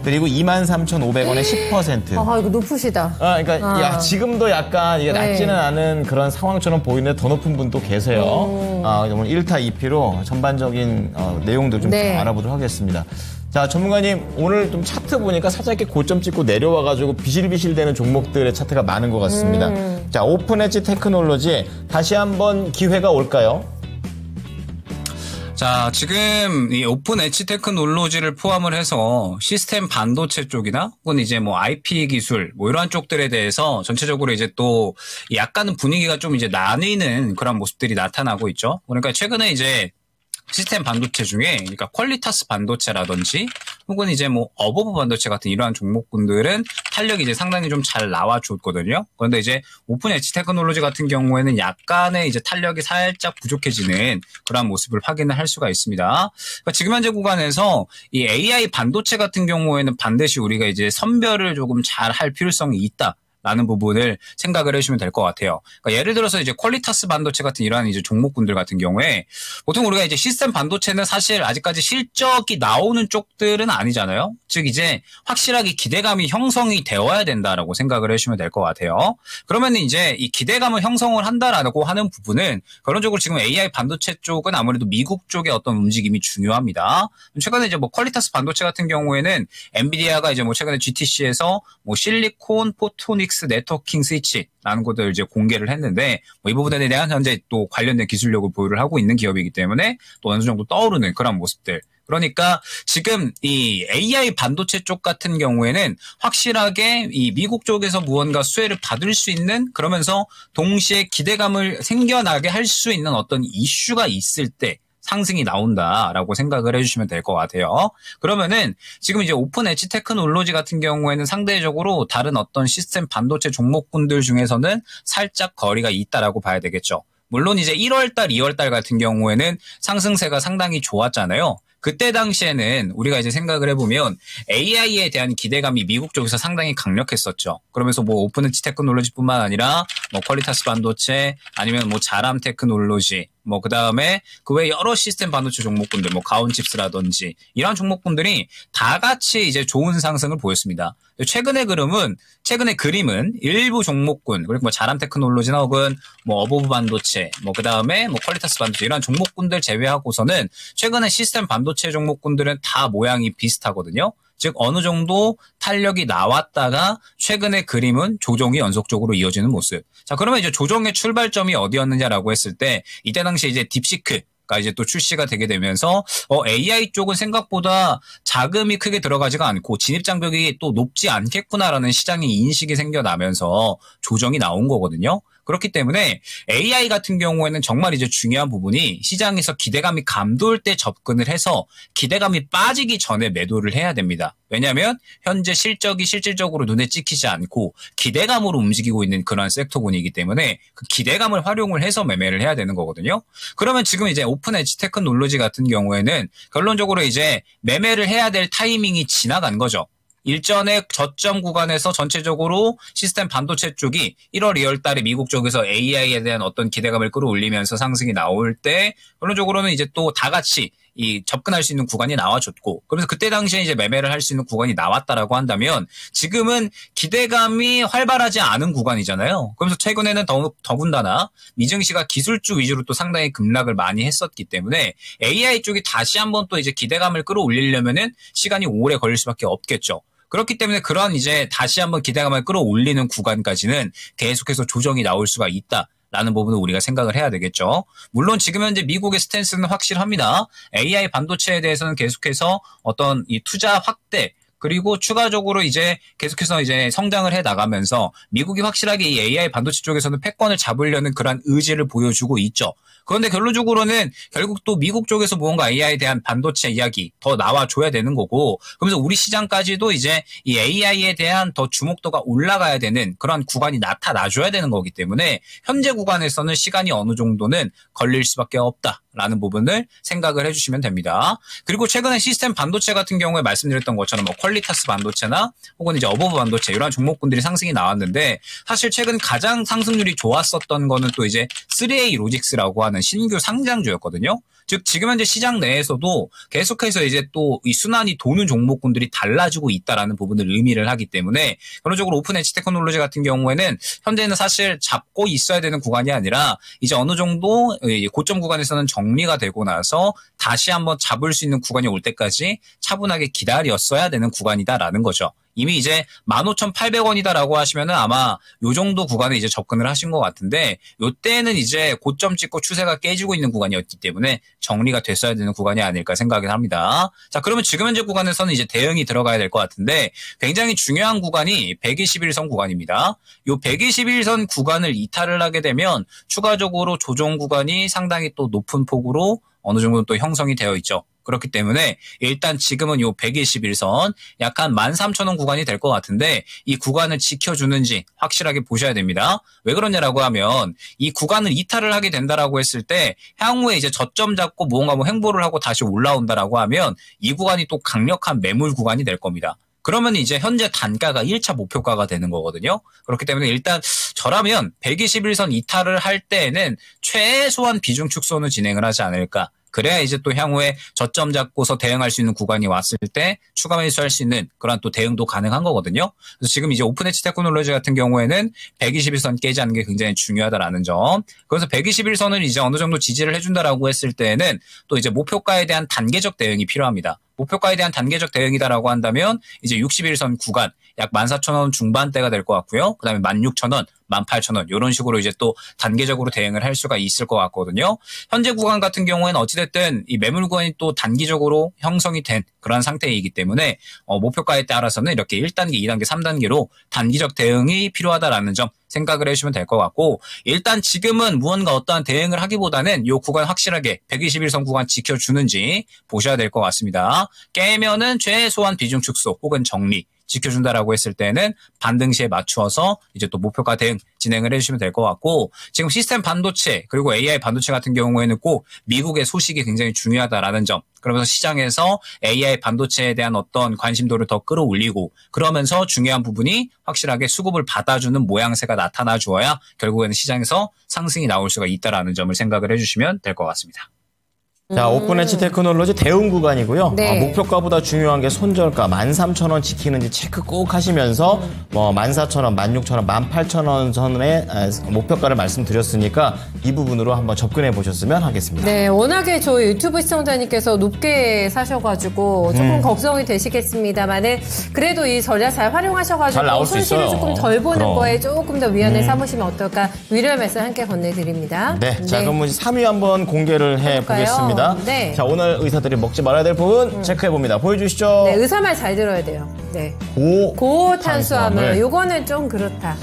그리고 23,500원에 10%. 이거 높으시다. 그러니까 지금도 약간 이게 네. 낮지는 않은 그런 상황처럼 보이는데 더 높은 분도 계세요. 오늘 1타 2피로 전반적인 내용도 좀 네. 알아보도록 하겠습니다. 자, 전문가님 오늘 좀 차트 보니까 살짝 이렇게 고점 찍고 내려와가지고 비실비실대는 종목들의 차트가 많은 것 같습니다. 자, 오픈 엣지 테크놀로지 다시 한번 기회가 올까요? 자, 지금 이 오픈 엣지 테크놀로지를 포함을 해서 시스템 반도체 쪽이나 혹은 이제 뭐 IP 기술 뭐 이러한 쪽들에 대해서 전체적으로 이제 또 약간은 분위기가 좀 이제 나뉘는 그런 모습들이 나타나고 있죠. 그러니까 최근에 이제 시스템 반도체 중에 그러니까 퀄리타스 반도체라든지 혹은 이제 뭐 어버브 반도체 같은 이러한 종목군들은 탄력이 이제 상당히 좀 잘 나와줬거든요. 그런데 이제 오픈 엣지 테크놀로지 같은 경우에는 약간의 이제 탄력이 살짝 부족해지는 그런 모습을 확인을 할 수가 있습니다. 그러니까 지금 현재 구간에서 이 AI 반도체 같은 경우에는 반드시 우리가 이제 선별을 조금 잘 할 필요성이 있다. 라는 부분을 생각을 해주시면 될 것 같아요. 그러니까 예를 들어서 이제 퀄리타스 반도체 같은 이러한 이제 종목군들 같은 경우에 보통 우리가 이제 시스템 반도체는 사실 아직까지 실적이 나오는 쪽들은 아니잖아요. 즉 이제 확실하게 기대감이 형성이 되어야 된다라고 생각을 해주시면 될 것 같아요. 그러면 이제 이 기대감을 형성을 한다라고 하는 부분은 결론적으로 지금 AI 반도체 쪽은 아무래도 미국 쪽의 어떤 움직임이 중요합니다. 최근에 이제 뭐 퀄리타스 반도체 같은 경우에는 엔비디아가 이제 뭐 최근에 GTC에서 뭐 실리콘 포토닉스 네트워킹 스위치라는 것을 이제 공개를 했는데 뭐 이 부분에 대한 현재 또 관련된 기술력을 보유를 하고 있는 기업이기 때문에 또 어느 정도 떠오르는 그런 모습들. 그러니까 지금 이 AI 반도체 쪽 같은 경우에는 확실하게 이 미국 쪽에서 무언가 수혜를 받을 수 있는 그러면서 동시에 기대감을 생겨나게 할 수 있는 어떤 이슈가 있을 때 상승이 나온다라고 생각을 해주시면 될 것 같아요. 그러면은 지금 이제 오픈 엣지 테크놀로지 같은 경우에는 상대적으로 다른 어떤 시스템 반도체 종목군들 중에서는 살짝 거리가 있다라고 봐야 되겠죠. 물론 이제 1월달, 2월달 같은 경우에는 상승세가 상당히 좋았잖아요. 그때 당시에는 우리가 이제 생각을 해보면 AI에 대한 기대감이 미국 쪽에서 상당히 강력했었죠. 그러면서 뭐 오픈 엣지 테크놀로지뿐만 아니라 뭐 퀄리타스 반도체 아니면 뭐 자람 테크놀로지 뭐 그다음에 그 외 여러 시스템 반도체 종목군들 뭐 가온칩스라든지 이런 종목군들이 다 같이 이제 좋은 상승을 보였습니다. 최근의 그림은 일부 종목군 그리고 뭐 자람 테크놀로지나 혹은 뭐 어버브 반도체 뭐 그다음에 뭐 퀄리타스 반도체 이런 종목군들 제외하고서는 최근에 시스템 반도체 종목군들은 다 모양이 비슷하거든요. 즉 어느 정도 탄력이 나왔다가 최근의 그림은 조정이 연속적으로 이어지는 모습. 자, 그러면 이제 조정의 출발점이 어디였느냐라고 했을 때 이때 당시 이제 딥시크가 이제 또 출시가 되게 되면서 AI 쪽은 생각보다 자금이 크게 들어가지가 않고 진입 장벽이 또 높지 않겠구나라는 시장의 인식이 생겨나면서 조정이 나온 거거든요. 그렇기 때문에 AI 같은 경우에는 정말 이제 중요한 부분이 시장에서 기대감이 감돌 때 접근을 해서 기대감이 빠지기 전에 매도를 해야 됩니다. 왜냐하면 현재 실적이 실질적으로 눈에 찍히지 않고 기대감으로 움직이고 있는 그런 섹터군이기 때문에 그 기대감을 활용을 해서 매매를 해야 되는 거거든요. 그러면 지금 이제 오픈 엣지 테크놀로지 같은 경우에는 결론적으로 이제 매매를 해야 될 타이밍이 지나간 거죠. 일전의 저점 구간에서 전체적으로 시스템 반도체 쪽이 1월, 2월 달에 미국 쪽에서 AI에 대한 어떤 기대감을 끌어올리면서 상승이 나올 때 결론적으로는 이제 또 다 같이 이 접근할 수 있는 구간이 나와줬고 그래서 그때 당시에 이제 매매를 할 수 있는 구간이 나왔다라고 한다면 지금은 기대감이 활발하지 않은 구간이잖아요. 그래서 최근에는 더군다나 미증시가 기술주 위주로 또 상당히 급락을 많이 했었기 때문에 AI 쪽이 다시 한번 또 이제 기대감을 끌어올리려면은 시간이 오래 걸릴 수밖에 없겠죠. 그렇기 때문에 그런 이제 다시 한번 기대감을 끌어올리는 구간까지는 계속해서 조정이 나올 수가 있다. 라는 부분을 우리가 생각을 해야 되겠죠. 물론 지금 현재 미국의 스탠스는 확실합니다. AI 반도체에 대해서는 계속해서 어떤 이 투자 확대 그리고 추가적으로 이제 계속해서 이제 성장을 해 나가면서 미국이 확실하게 이 AI 반도체 쪽에서는 패권을 잡으려는 그런 의지를 보여주고 있죠. 그런데 결론적으로는 결국 또 미국 쪽에서 무언가 AI에 대한 반도체 이야기 더 나와줘야 되는 거고 그러면서 우리 시장까지도 이제 이 AI에 대한 더 주목도가 올라가야 되는 그런 구간이 나타나줘야 되는 거기 때문에 현재 구간에서는 시간이 어느 정도는 걸릴 수밖에 없다라는 부분을 생각을 해주시면 됩니다. 그리고 최근에 시스템 반도체 같은 경우에 말씀드렸던 것처럼 뭐 퀄리타스 반도체나 혹은 이제 어버브 반도체 이런 종목군들이 상승이 나왔는데 사실 최근 가장 상승률이 좋았었던 거는 또 이제 3A 로직스라고 하는 신규 상장주였거든요. 즉 지금 현재 시장 내에서도 계속해서 이제 또 이 순환이 도는 종목군들이 달라지고 있다라는 부분을 의미를 하기 때문에 결론적으로 오픈 엣지 테크놀로지 같은 경우에는 현재는 사실 잡고 있어야 되는 구간이 아니라 이제 어느 정도 고점 구간에서는 정리가 되고 나서 다시 한번 잡을 수 있는 구간이 올 때까지 차분하게 기다렸어야 되는 구간이다라는 거죠. 이미 이제 15,800원이다라고 하시면은 아마 요 정도 구간에 이제 접근을 하신 것 같은데 요때는 이제 고점 찍고 추세가 깨지고 있는 구간이었기 때문에 정리가 됐어야 되는 구간이 아닐까 생각을 합니다. 자, 그러면 지금 현재 구간에서는 이제 대응이 들어가야 될 것 같은데 굉장히 중요한 구간이 121선 구간입니다. 요 121선 구간을 이탈을 하게 되면 추가적으로 조정 구간이 상당히 또 높은 폭으로 어느 정도 또 형성이 되어 있죠. 그렇기 때문에 일단 지금은 요 121선 약 한 13,000원 구간이 될 것 같은데 이 구간을 지켜주는지 확실하게 보셔야 됩니다. 왜 그러냐라고 하면 이 구간을 이탈을 하게 된다라고 했을 때 향후에 이제 저점 잡고 뭔가 뭐 횡보를 하고 다시 올라온다라고 하면 이 구간이 또 강력한 매물 구간이 될 겁니다. 그러면 이제 현재 단가가 1차 목표가가 되는 거거든요. 그렇기 때문에 일단 저라면 121선 이탈을 할 때에는 최소한 비중 축소는 진행을 하지 않을까. 그래야 이제 또 향후에 저점 잡고서 대응할 수 있는 구간이 왔을 때 추가 매수할 수 있는 그런 또 대응도 가능한 거거든요. 그래서 지금 이제 오픈엣지 테크놀로지 같은 경우에는 121선 깨지 않는 게 굉장히 중요하다라는 점. 그래서 121선을 이제 어느 정도 지지를 해준다라고 했을 때는 또 이제 목표가에 대한 단계적 대응이 필요합니다. 목표가에 대한 단계적 대응이다라고 한다면 이제 61선 구간 약 14,000원 중반대가 될 것 같고요. 그다음에 16,000원, 18,000원 이런 식으로 이제 또 단계적으로 대응을 할 수가 있을 것 같거든요. 현재 구간 같은 경우에는 어찌됐든 이 매물 구간이 또 단기적으로 형성이 된 그런 상태이기 때문에 목표가에 따라서는 이렇게 1단계, 2단계, 3단계로 단기적 대응이 필요하다라는 점 생각을 해주시면 될 것 같고 일단 지금은 무언가 어떠한 대응을 하기보다는 이 구간 확실하게 121선 구간 지켜주는지 보셔야 될 것 같습니다. 깨면은 최소한 비중 축소 혹은 정리 지켜준다라고 했을 때는 반등시에 맞추어서 이제 또 목표가 대응 진행을 해주시면 될 것 같고 지금 시스템 반도체 그리고 AI 반도체 같은 경우에는 꼭 미국의 소식이 굉장히 중요하다라는 점 그러면서 시장에서 AI 반도체에 대한 어떤 관심도를 더 끌어올리고 그러면서 중요한 부분이 확실하게 수급을 받아주는 모양새가 나타나 주어야 결국에는 시장에서 상승이 나올 수가 있다라는 점을 생각을 해주시면 될 것 같습니다. 자, 오픈엣지 테크놀로지 대응 구간이고요. 네. 목표가보다 중요한 게 손절가 13,000원 지키는지 체크 꼭 하시면서 뭐 14,000원, 16,000원, 18,000원 선의 목표가를 말씀드렸으니까 이 부분으로 한번 접근해 보셨으면 하겠습니다. 네, 워낙에 저희 유튜브 시청자님께서 높게 사셔가지고 조금 걱정이 되시겠습니다만은 그래도 이 전략 잘 활용하셔가지고 잘 나올 수 손실을 있어요. 조금 덜 보는 그럼. 거에 조금 더 위안을 삼으시면 어떨까 위로의 말씀 함께 건네드립니다. 네, 자 그럼 3위 한번 공개를 해보겠습니다. 네. 자, 오늘 의사들이 먹지 말아야 될 부분 체크해봅니다. 보여주시죠. 네, 의사말 잘 들어야 돼요. 네. 고탄수화물. 요거는 좀 그렇다.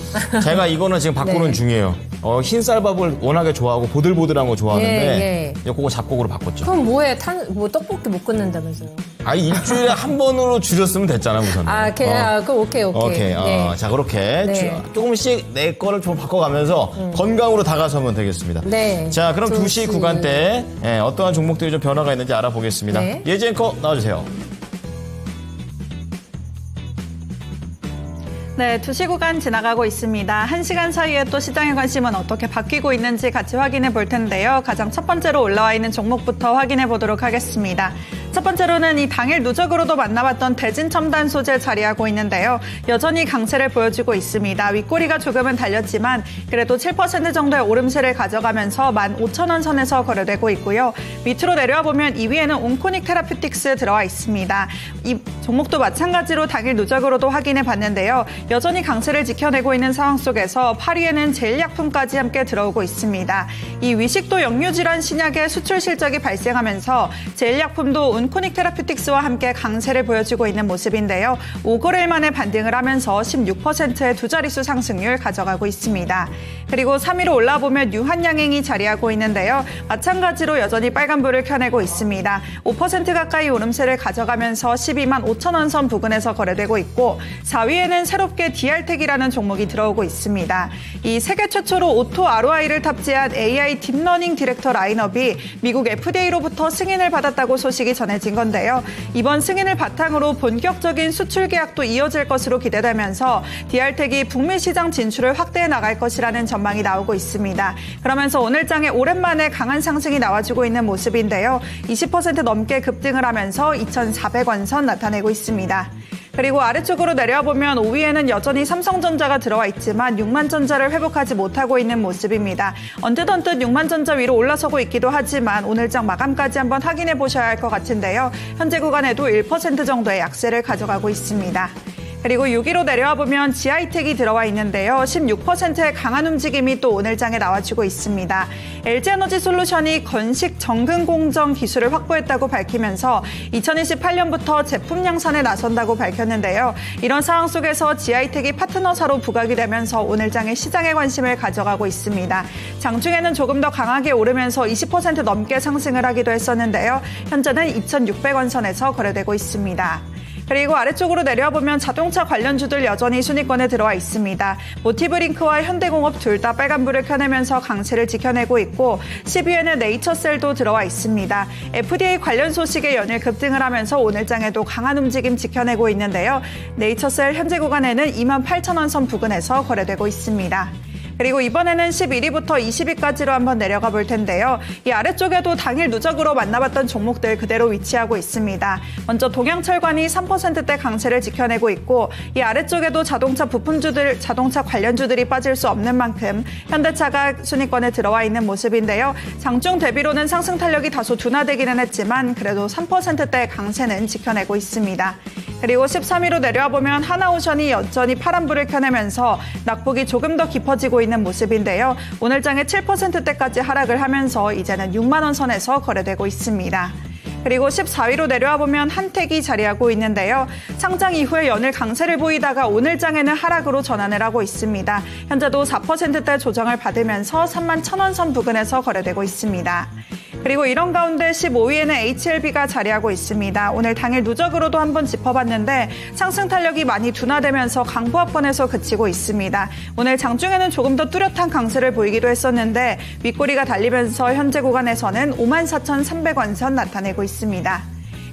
제가 이거는 지금 바꾸는 네. 중이에요. 흰쌀밥을 워낙에 좋아하고 보들보들한 거 좋아하는데 예. 이제 그거 잡곡으로 바꿨죠. 그럼 뭐해? 떡볶이 못 끊는다면서요? 아니 일주일에 한 번으로 줄였으면 됐잖아 우선. 그럼 오케이. 네. 자 그렇게 네. 조금씩 내 거를 좀 바꿔가면서 건강으로 다가서면 되겠습니다. 네. 자 그럼 2시 좋습니다. 구간대 어떠한 종목들이 좀 변화가 있는지 알아보겠습니다. 네. 예지 앵커 나와주세요. 네, 2시 구간 지나가고 있습니다. 1시간 사이에 또 시장의 관심은 어떻게 바뀌고 있는지 같이 확인해 볼 텐데요. 가장 첫 번째로 올라와 있는 종목부터 확인해 보도록 하겠습니다. 첫 번째로는 이 당일 누적으로도 만나봤던 대진 첨단 소재 자리하고 있는데요. 여전히 강세를 보여주고 있습니다. 윗꼬리가 조금은 달렸지만 그래도 7% 정도의 오름세를 가져가면서 15,000원 선에서 거래되고 있고요. 밑으로 내려와 보면 2위에는 온코닉 테라퓨틱스 들어와 있습니다. 이 종목도 마찬가지로 당일 누적으로도 확인해 봤는데요. 여전히 강세를 지켜내고 있는 상황 속에서 8위에는 제일약품까지 함께 들어오고 있습니다. 이 위식도 역류질환 신약의 수출 실적이 발생하면서 제일약품도 온코닉 테라퓨틱스와 함께 강세를 보여주고 있는 모습인데요. 5거래일 만에 반등을 하면서 16%의 두 자릿수 상승률 가져가고 있습니다. 그리고 3위로 올라보면 유한양행이 자리하고 있는데요. 마찬가지로 여전히 빨간불을 켜내고 있습니다. 5% 가까이 오름세를 가져가면서 12만 5천원 선 부근에서 거래되고 있고 4위에는 새롭게 DR텍이라는 종목이 들어오고 있습니다. 이 세계 최초로 오토 ROI를 탑재한 AI 딥러닝 디렉터 라인업이 미국 FDA로부터 승인을 받았다고 소식이 전해진 건데요. 이번 승인을 바탕으로 본격적인 수출 계약도 이어질 것으로 기대되면서 DR텍이 북미 시장 진출을 확대해 나갈 것이라는 전망이 나오고 있습니다. 그러면서 오늘장에 오랜만에 강한 상승이 나와주고 있는 모습인데요. 20% 넘게 급등을 하면서 2,400원 선 나타내고 있습니다. 그리고 아래쪽으로 내려와 보면 5위에는 여전히 삼성전자가 들어와 있지만 6만전자를 회복하지 못하고 있는 모습입니다. 언뜻 6만전자 위로 올라서고 있기도 하지만 오늘장 마감까지 한번 확인해 보셔야 할 것 같은데요. 현재 구간에도 1% 정도의 약세를 가져가고 있습니다. 그리고 6위로 내려와 보면 GI텍이 들어와 있는데요. 16%의 강한 움직임이 또 오늘 장에 나와주고 있습니다. LG에너지솔루션이 건식 정근 공정 기술을 확보했다고 밝히면서 2028년부터 제품量산에 나선다고 밝혔는데요. 이런 상황 속에서 GI텍이 파트너사로 부각이 되면서 오늘 장에 시장의 관심을 가져가고 있습니다. 장중에는 조금 더 강하게 오르면서 20% 넘게 상승을 하기도 했었는데요. 현재는 2,600원 선에서 거래되고 있습니다. 그리고 아래쪽으로 내려와 보면 자동차 관련주들 여전히 순위권에 들어와 있습니다. 모티브링크와 현대공업 둘 다 빨간불을 켜내면서 강세를 지켜내고 있고 10위에는 네이처셀도 들어와 있습니다. FDA 관련 소식에 연일 급등을 하면서 오늘 장에도 강한 움직임 지켜내고 있는데요. 네이처셀 현재 구간에는 28,000원 선 부근에서 거래되고 있습니다. 그리고 이번에는 11위부터 20위까지로 한번 내려가 볼 텐데요. 이 아래쪽에도 당일 누적으로 만나봤던 종목들 그대로 위치하고 있습니다. 먼저 동양철관이 3%대 강세를 지켜내고 있고 이 아래쪽에도 자동차 부품주들, 자동차 관련주들이 빠질 수 없는 만큼 현대차가 순위권에 들어와 있는 모습인데요. 장중 대비로는 상승 탄력이 다소 둔화되기는 했지만 그래도 3%대 강세는 지켜내고 있습니다. 그리고 13위로 내려와 보면 하나오션이 여전히 파란불을 켜내면서 낙폭이 조금 더 깊어지고 있는 모습인데요. 오늘 장에 7%대까지 하락을 하면서 이제는 6만 원 선에서 거래되고 있습니다. 그리고 14위로 내려와 보면 한택이 자리하고 있는데요. 상장 이후에 연일 강세를 보이다가 오늘 장에는 하락으로 전환을 하고 있습니다. 현재도 4%대 조정을 받으면서 31,000원 선 부근에서 거래되고 있습니다. 그리고 이런 가운데 15위에는 HLB가 자리하고 있습니다. 오늘 당일 누적으로도 한번 짚어봤는데 상승 탄력이 많이 둔화되면서 강보합권에서 그치고 있습니다. 오늘 장중에는 조금 더 뚜렷한 강세를 보이기도 했었는데 윗꼬리가 달리면서 현재 구간에서는 54,300원 선 나타내고 있습니다.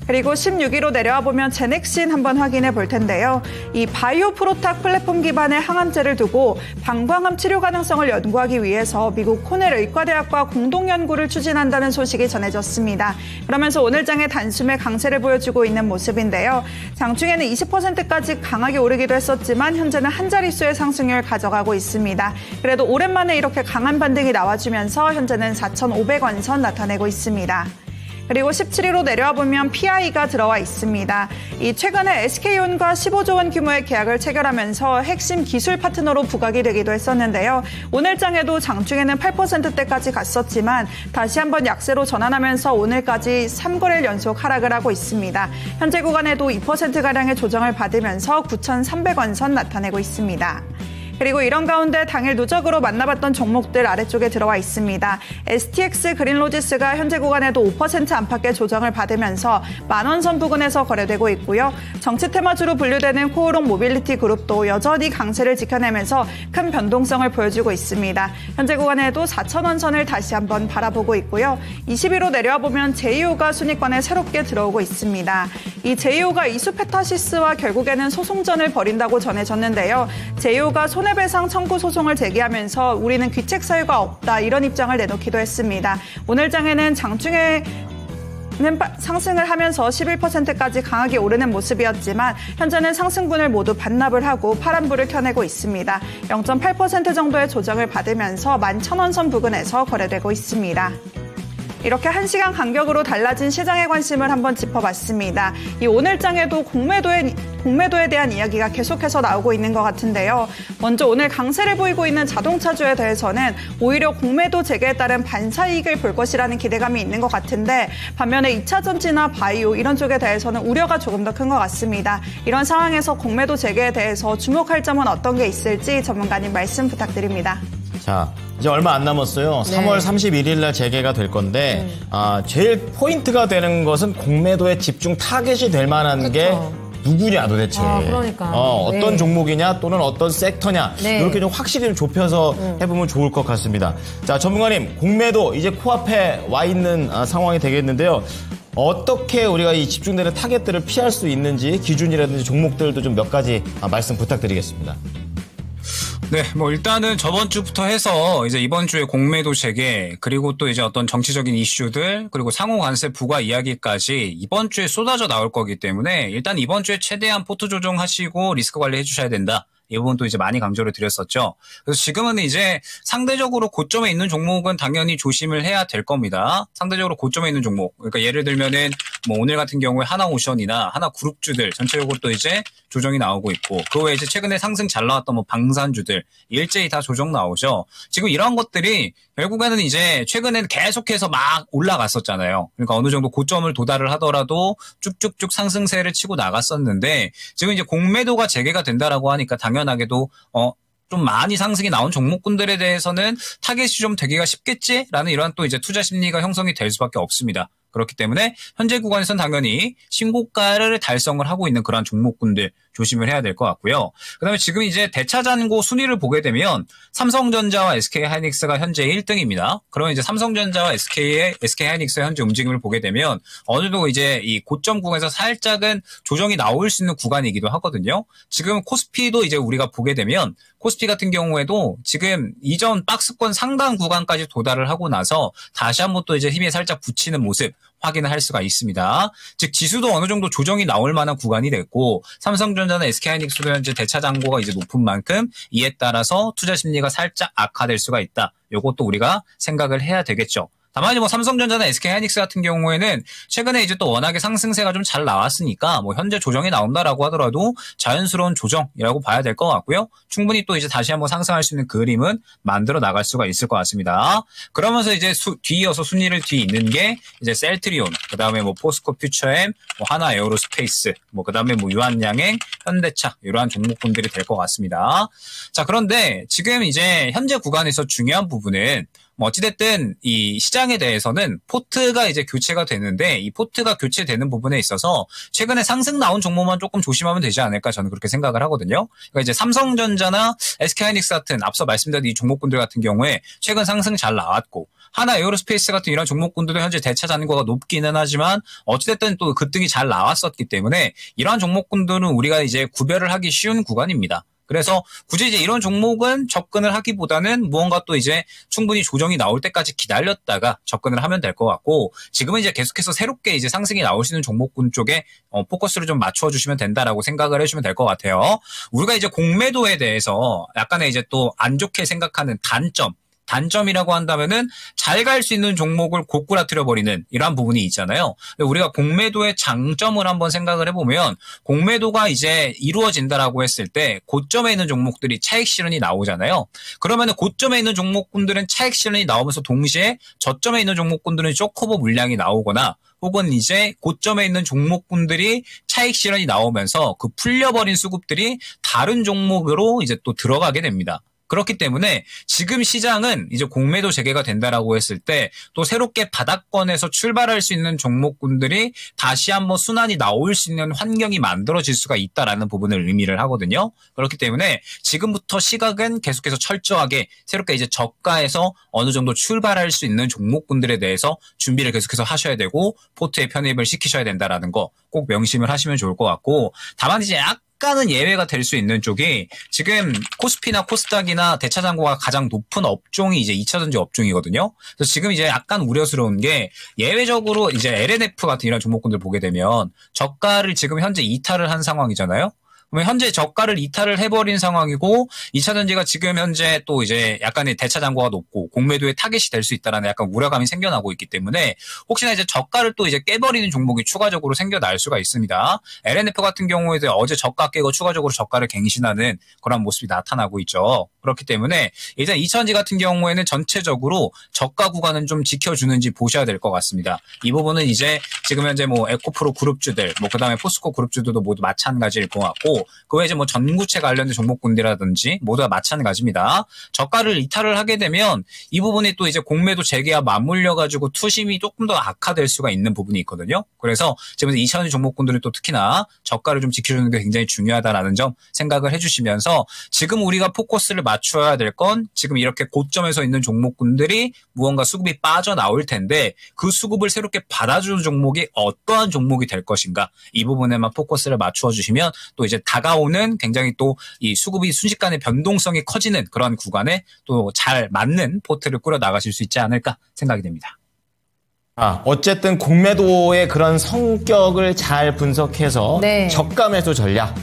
그리고 16위로 내려와 보면 제넥신 한번 확인해 볼 텐데요. 이 바이오 프로탁 플랫폼 기반의 항암제를 두고 방광암 치료 가능성을 연구하기 위해서 미국 코넬 의과대학과 공동 연구를 추진한다는 소식이 전해졌습니다. 그러면서 오늘 장에 단숨에 강세를 보여주고 있는 모습인데요. 장중에는 20%까지 강하게 오르기도 했었지만 현재는 한 자릿수의 상승률을 가져가고 있습니다. 그래도 오랜만에 이렇게 강한 반등이 나와주면서 현재는 4,500원 선 나타내고 있습니다. 그리고 17위로 내려와 보면 PI가 들어와 있습니다. 이 최근에 SK온과 15조 원 규모의 계약을 체결하면서 핵심 기술 파트너로 부각이 되기도 했었는데요. 오늘 장에도 장중에는 8%대까지 갔었지만 다시 한번 약세로 전환하면서 오늘까지 3거래일 연속 하락을 하고 있습니다. 현재 구간에도 2%가량의 조정을 받으면서 9,300원 선 나타내고 있습니다. 그리고 이런 가운데 당일 누적으로 만나봤던 종목들 아래쪽에 들어와 있습니다. STX 그린로지스가 현재 구간에도 5% 안팎의 조정을 받으면서 만원 선 부근에서 거래되고 있고요. 정치 테마주로 분류되는 코오롱 모빌리티 그룹도 여전히 강세를 지켜내면서 큰 변동성을 보여주고 있습니다. 현재 구간에도 4,000원 선을 다시 한번 바라보고 있고요. 20위로 내려와 보면 제이오가 순위권에 새롭게 들어오고 있습니다. 이 제이오가 이수페타시스와 결국에는 소송전을 벌인다고 전해졌는데요. 제이오가 손해배상 청구 소송을 제기하면서 우리는 귀책 사유가 없다 이런 입장을 내놓기도 했습니다. 오늘 장에는 장중에 상승을 하면서 11%까지 강하게 오르는 모습이었지만 현재는 상승분을 모두 반납을 하고 파란불을 켜내고 있습니다. 0.8% 정도의 조정을 받으면서 11,000원 선 부근에서 거래되고 있습니다. 이렇게 1시간 간격으로 달라진 시장의 관심을 한번 짚어봤습니다. 이 오늘장에도 공매도에 대한 이야기가 계속해서 나오고 있는 것 같은데요. 먼저 오늘 강세를 보이고 있는 자동차주에 대해서는 오히려 공매도 재개에 따른 반사이익을 볼 것이라는 기대감이 있는 것 같은데 반면에 2차 전지나 바이오 이런 쪽에 대해서는 우려가 조금 더 큰 것 같습니다. 이런 상황에서 공매도 재개에 대해서 주목할 점은 어떤 게 있을지 전문가님 말씀 부탁드립니다. 자, 이제 얼마 안 남았어요. 네. 3월 31일 날 재개가 될 건데 제일 포인트가 되는 것은 공매도에 집중 타겟이 될 만한 게 누구냐 도대체. 그러니까. 어떤 네. 종목이냐 또는 어떤 섹터냐 네. 이렇게 좀 확실히 좀 좁혀서 해보면 좋을 것 같습니다. 자, 전문가님 공매도 이제 코앞에 와 있는 상황이 되겠는데요. 어떻게 우리가 이 집중되는 타겟들을 피할 수 있는지 기준이라든지 종목들도 좀 몇 가지 말씀 부탁드리겠습니다. 네, 뭐 일단은 저번 주부터 해서 이제 이번 주에 공매도 재개 그리고 또 이제 어떤 정치적인 이슈들 그리고 상호 관세 부과 이야기까지 이번 주에 쏟아져 나올 거기 때문에 일단 이번 주에 최대한 포트 조정하시고 리스크 관리해 주셔야 된다. 이 부분도 이제 많이 강조를 드렸었죠. 그래서 지금은 이제 상대적으로 고점에 있는 종목은 당연히 조심을 해야 될 겁니다. 상대적으로 고점에 있는 종목. 그러니까 예를 들면은 뭐 오늘 같은 경우에 하나오션이나 하나그룹주들 전체적으로 또 이제 조정이 나오고 있고, 그 외에 이제 최근에 상승 잘 나왔던 뭐 방산주들 일제히 다 조정 나오죠. 지금 이러한 것들이 결국에는 이제 최근에는 계속해서 막 올라갔었잖아요. 그러니까 어느 정도 고점을 도달을 하더라도 쭉쭉쭉 상승세를 치고 나갔었는데, 지금 이제 공매도가 재개가 된다라고 하니까 당연하게도 좀 많이 상승이 나온 종목군들에 대해서는 타겟이 좀 되기가 쉽겠지라는 이러한 또 이제 투자 심리가 형성이 될 수밖에 없습니다. 그렇기 때문에 현재 구간에서는 당연히 신고가를 달성을 하고 있는 그러한 종목군들 조심을 해야 될 것 같고요. 그다음에 지금 이제 대차잔고 순위를 보게 되면 삼성전자와 SK하이닉스가 현재 1등입니다. 그러면 이제 삼성전자와 SK하이닉스의 현재 움직임을 보게 되면 어느 정도 이제 이 고점 구간에서 살짝은 조정이 나올 수 있는 구간이기도 하거든요. 지금 코스피도 이제 우리가 보게 되면 코스피 같은 경우에도 지금 이전 박스권 상단 구간까지 도달을 하고 나서 다시 한번 또 이제 힘에 살짝 붙이는 모습 확인을 할 수가 있습니다. 즉 지수도 어느 정도 조정이 나올 만한 구간이 됐고, 삼성전자나 SK하이닉스도 현재 대차잔고가 이제 높은 만큼 이에 따라서 투자 심리가 살짝 악화될 수가 있다. 요것도 우리가 생각을 해야 되겠죠. 다만 이제 뭐 삼성전자나 SK하이닉스 같은 경우에는 최근에 이제 또 워낙에 상승세가 좀 잘 나왔으니까 뭐 현재 조정이 나온다라고 하더라도 자연스러운 조정이라고 봐야 될 것 같고요. 충분히 또 이제 다시 한번 상승할 수 있는 그림은 만들어 나갈 수가 있을 것 같습니다. 그러면서 이제 뒤이어서 순위를 뒤있는 게 이제 셀트리온, 그다음에 뭐 포스코 퓨처엠, 뭐 하나 에어로스페이스, 뭐 그다음에 뭐 유한양행, 현대차 이러한 종목군들이 될 것 같습니다. 자, 그런데 지금 이제 현재 구간에서 중요한 부분은 뭐 어찌됐든 이 시장에 대해서는 포트가 이제 교체가 되는데, 이 포트가 교체되는 부분에 있어서 최근에 상승 나온 종목만 조금 조심하면 되지 않을까 저는 그렇게 생각을 하거든요. 그러니까 이제 삼성전자나 SK하이닉스 같은 앞서 말씀드린 이 종목군들 같은 경우에 최근 상승 잘 나왔고, 하나 에어로스페이스 같은 이런 종목군들도 현재 대차잔고가 높기는 하지만 어찌됐든 또 급등이 잘 나왔었기 때문에 이러한 종목군들은 우리가 이제 구별을 하기 쉬운 구간입니다. 그래서 굳이 이제 이런 종목은 접근을 하기보다는 무언가 또 이제 충분히 조정이 나올 때까지 기다렸다가 접근을 하면 될 것 같고, 지금은 이제 계속해서 새롭게 이제 상승이 나올 수 있는 종목군 쪽에 포커스를 좀 맞춰 주시면 된다라고 생각을 해주시면 될 것 같아요. 우리가 이제 공매도에 대해서 약간의 이제 또 안 좋게 생각하는 단점이라고 한다면은 잘 갈 수 있는 종목을 고꾸라뜨려 버리는 이러한 부분이 있잖아요. 우리가 공매도의 장점을 한번 생각을 해보면, 공매도가 이제 이루어진다라고 했을 때 고점에 있는 종목들이 차익 실현이 나오잖아요. 그러면은 고점에 있는 종목군들은 차익 실현이 나오면서 동시에 저점에 있는 종목군들은 쇼커버 물량이 나오거나, 혹은 이제 고점에 있는 종목군들이 차익 실현이 나오면서 그 풀려버린 수급들이 다른 종목으로 이제 또 들어가게 됩니다. 그렇기 때문에 지금 시장은 이제 공매도 재개가 된다라고 했을 때 또 새롭게 바닥권에서 출발할 수 있는 종목군들이 다시 한번 순환이 나올 수 있는 환경이 만들어질 수가 있다라는 부분을 의미를 하거든요. 그렇기 때문에 지금부터 시각은 계속해서 철저하게 새롭게 이제 저가에서 어느 정도 출발할 수 있는 종목군들에 대해서 준비를 계속해서 하셔야 되고, 포트에 편입을 시키셔야 된다라는 거 꼭 명심을 하시면 좋을 것 같고, 다만 이제 약간은 예외가 될 수 있는 쪽이 지금 코스피나 코스닥이나 대차잔고가 가장 높은 업종이 이제 2차전지 업종이거든요. 그래서 지금 이제 약간 우려스러운 게, 예외적으로 이제 LNF 같은 이런 종목군들 보게 되면 저가를 지금 현재 이탈을 한 상황이잖아요. 그러면 현재 저가를 이탈을 해버린 상황이고, 2차전지가 지금 현재 또 이제 약간의 대차잔고가 높고 공매도의 타겟이 될 수 있다라는 약간 우려감이 생겨나고 있기 때문에 혹시나 이제 저가를 또 이제 깨버리는 종목이 추가적으로 생겨날 수가 있습니다. LNF 같은 경우에도 어제 저가 깨고 추가적으로 저가를 갱신하는 그런 모습이 나타나고 있죠. 그렇기 때문에 일단 2차전지 같은 경우에는 전체적으로 저가 구간은 좀 지켜주는지 보셔야 될 것 같습니다. 이 부분은 이제 지금 현재 뭐 에코프로 그룹주들, 뭐 그다음에 포스코 그룹주들도 모두 마찬가지일 것 같고, 그 외에 이제 뭐 전구체 관련된 종목군이라든지 모두가 마찬가지입니다. 저가를 이탈을 하게 되면 이 부분이 또 이제 공매도 재개와 맞물려가지고 투심이 조금 더 악화될 수가 있는 부분이 있거든요. 그래서 지금 2차전지 종목군들은 또 특히나 저가를 좀 지켜주는 게 굉장히 중요하다라는 점 생각을 해주시면서, 지금 우리가 포커스를 맞춰야 될 건 지금 이렇게 고점에서 있는 종목군들이 무언가 수급이 빠져나올 텐데 그 수급을 새롭게 받아주는 종목이 어떠한 종목이 될 것인가, 이 부분에만 포커스를 맞추어 주시면 또 이제 다가오는 굉장히 또 이 수급이 순식간에 변동성이 커지는 그런 구간에 또 잘 맞는 포트를 꾸려 나가실 수 있지 않을까 생각이 됩니다. 어쨌든 공매도의 그런 성격을 잘 분석해서 네. 저가 매수 전략,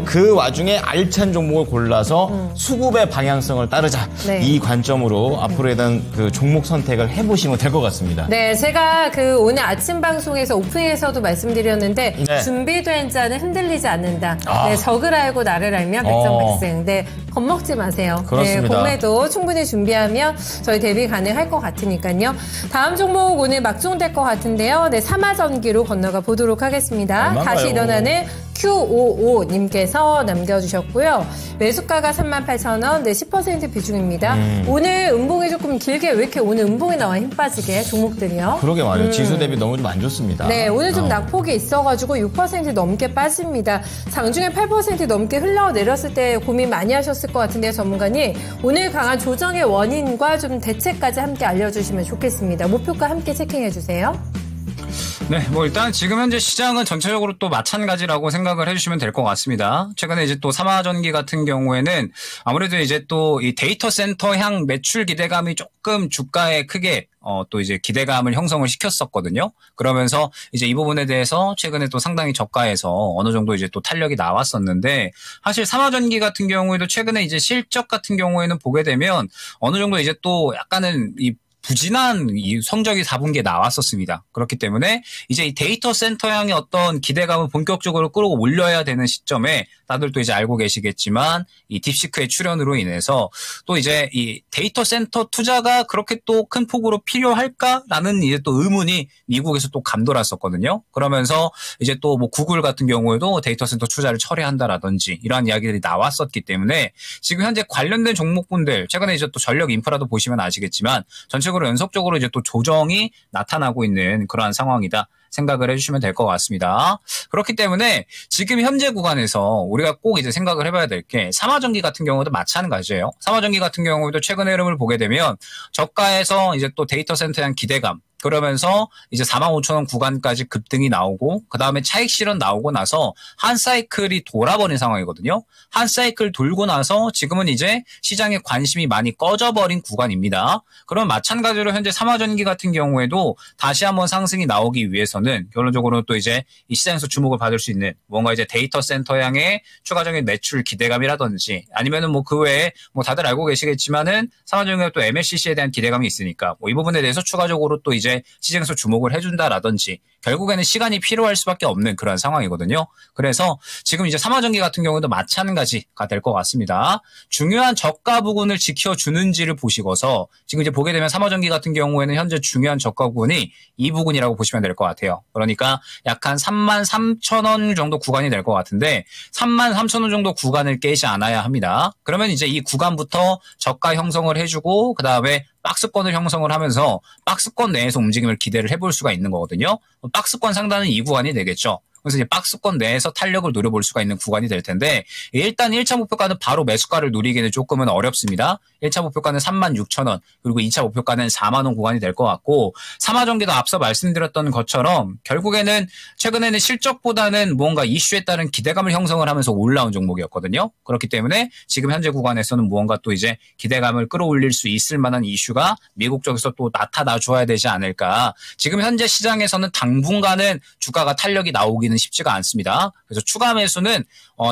그 와중에 알찬 종목을 골라서 수급의 방향성을 따르자. 네. 이 관점으로 앞으로에 대한 그 종목 선택을 해보시면 될 것 같습니다. 네, 제가 그 오늘 아침 방송에서 오프닝에서도 말씀드렸는데 네. 준비된 자는 흔들리지 않는다. 아. 네, 적을 알고 나를 알면 백전백승. 네, 겁먹지 마세요. 그렇습니다. 네, 봄에도 충분히 준비하면 저희 대비 가능할 것 같으니까요. 다음 종목 오늘 막종될 것 같은데요. 네, 삼화전기로 건너가 보도록 하겠습니다. 얼마인가요? 다시 일어나는 Q55님께서 남겨주셨고요. 매수가가 38,000원, 네, 10% 비중입니다. 오늘 음봉이 조금 길게 왜 이렇게 오늘 음봉이 나와 힘 빠지게 종목들이요? 그러게 말이에요. 지수 대비 너무 좀 안 좋습니다. 네, 오늘 좀 낙폭이 있어가지고 6% 넘게 빠집니다. 장중에 8% 넘게 흘러내렸을 때 고민 많이 하셨을 것 같은데요, 전문가님. 오늘 강한 조정의 원인과 좀 대책까지 함께 알려주시면 좋겠습니다. 목표가 함께 체킹해주세요. 네, 뭐 일단 지금 현재 시장은 전체적으로 또 마찬가지라고 생각을 해주시면 될 것 같습니다. 최근에 이제 또 삼화전기 같은 경우에는 아무래도 이제 또 이 데이터 센터 향 매출 기대감이 조금 주가에 크게 또 이제 기대감을 형성을 시켰었거든요. 그러면서 이제 이 부분에 대해서 최근에 또 상당히 저가에서 어느 정도 이제 또 탄력이 나왔었는데 사실 삼화전기 같은 경우에도 최근에 이제 실적 같은 경우에는 보게 되면 어느 정도 이제 또 약간은 이 부진한 이 성적이 4분기에 나왔었습니다. 그렇기 때문에 이제 이 데이터 센터 향의 어떤 기대감을 본격적으로 끌어올려야 되는 시점에 다들 또 이제 알고 계시겠지만 이 딥시크의 출현으로 인해서 또 이제 이 데이터 센터 투자가 그렇게 또 큰 폭으로 필요할까라는 이제 또 의문이 미국에서 또 감돌았었거든요. 그러면서 이제 또 뭐 구글 같은 경우에도 데이터 센터 투자를 철회한다라든지 이러한 이야기들이 나왔었기 때문에 지금 현재 관련된 종목분들 최근에 이제 또 전력 인프라도 보시면 아시겠지만 전체적으로 연속적으로 이제 또 조정이 나타나고 있는 그러한 상황이다. 생각을 해주시면 될 것 같습니다. 그렇기 때문에 지금 현재 구간에서 우리가 꼭 이제 생각을 해봐야 될 게 삼화전기 같은 경우도 마찬가지예요. 삼화전기 같은 경우도 최근의 흐름을 보게 되면 저가에서 이제 또 데이터 센터에 대한 기대감 그러면서 이제 45,000원 구간까지 급등이 나오고 그 다음에 차익 실현 나오고 나서 한 사이클이 돌아버린 상황이거든요. 한 사이클 돌고 나서 지금은 이제 시장의 관심이 많이 꺼져버린 구간입니다. 그럼 마찬가지로 현재 삼화전기 같은 경우에도 다시 한번 상승이 나오기 위해서는 결론적으로 또 이제 이 시장에서 주목을 받을 수 있는 뭔가 이제 데이터 센터 향의 추가적인 매출 기대감이라든지 아니면은 뭐 그 외에 뭐 다들 알고 계시겠지만은 삼화전기가 또 MLCC에 대한 기대감이 있으니까 뭐 이 부분에 대해서 추가적으로 또 이제 시장에서 주목을 해준다라든지 결국에는 시간이 필요할 수밖에 없는 그런 상황이거든요. 그래서 지금 이제 삼화전기 같은 경우도 마찬가지가 될 것 같습니다. 중요한 저가 부근을 지켜주는지를 보시고서 지금 이제 보게 되면 삼화전기 같은 경우에는 현재 중요한 저가 부근이 이 부근이라고 보시면 될 것 같아요. 그러니까 약 한 33,000원 정도 구간이 될 것 같은데 33,000원 정도 구간을 깨지 않아야 합니다. 그러면 이제 이 구간부터 저가 형성을 해주고 그 다음에 박스권을 형성을 하면서 박스권 내에서 움직임을 기대를 해볼 수가 있는 거거든요. 박스권 상단은 이 구간이 되겠죠. 그래서 이제 박스권 내에서 탄력을 노려볼 수가 있는 구간이 될 텐데 일단 1차 목표가는 바로 매수가를 누리기는 조금은 어렵습니다. 1차 목표가는 36,000원 그리고 2차 목표가는 4만원 구간이 될 것 같고 삼화전기도 앞서 말씀드렸던 것처럼 결국에는 최근에는 실적보다는 뭔가 이슈에 따른 기대감을 형성을 하면서 올라온 종목이었거든요. 그렇기 때문에 지금 현재 구간에서는 무언가 또 이제 기대감을 끌어올릴 수 있을 만한 이슈가 미국 쪽에서 또 나타나 줘야 되지 않을까. 지금 현재 시장에서는 당분간은 주가가 탄력이 나오기는 쉽지가 않습니다. 그래서 추가 매수는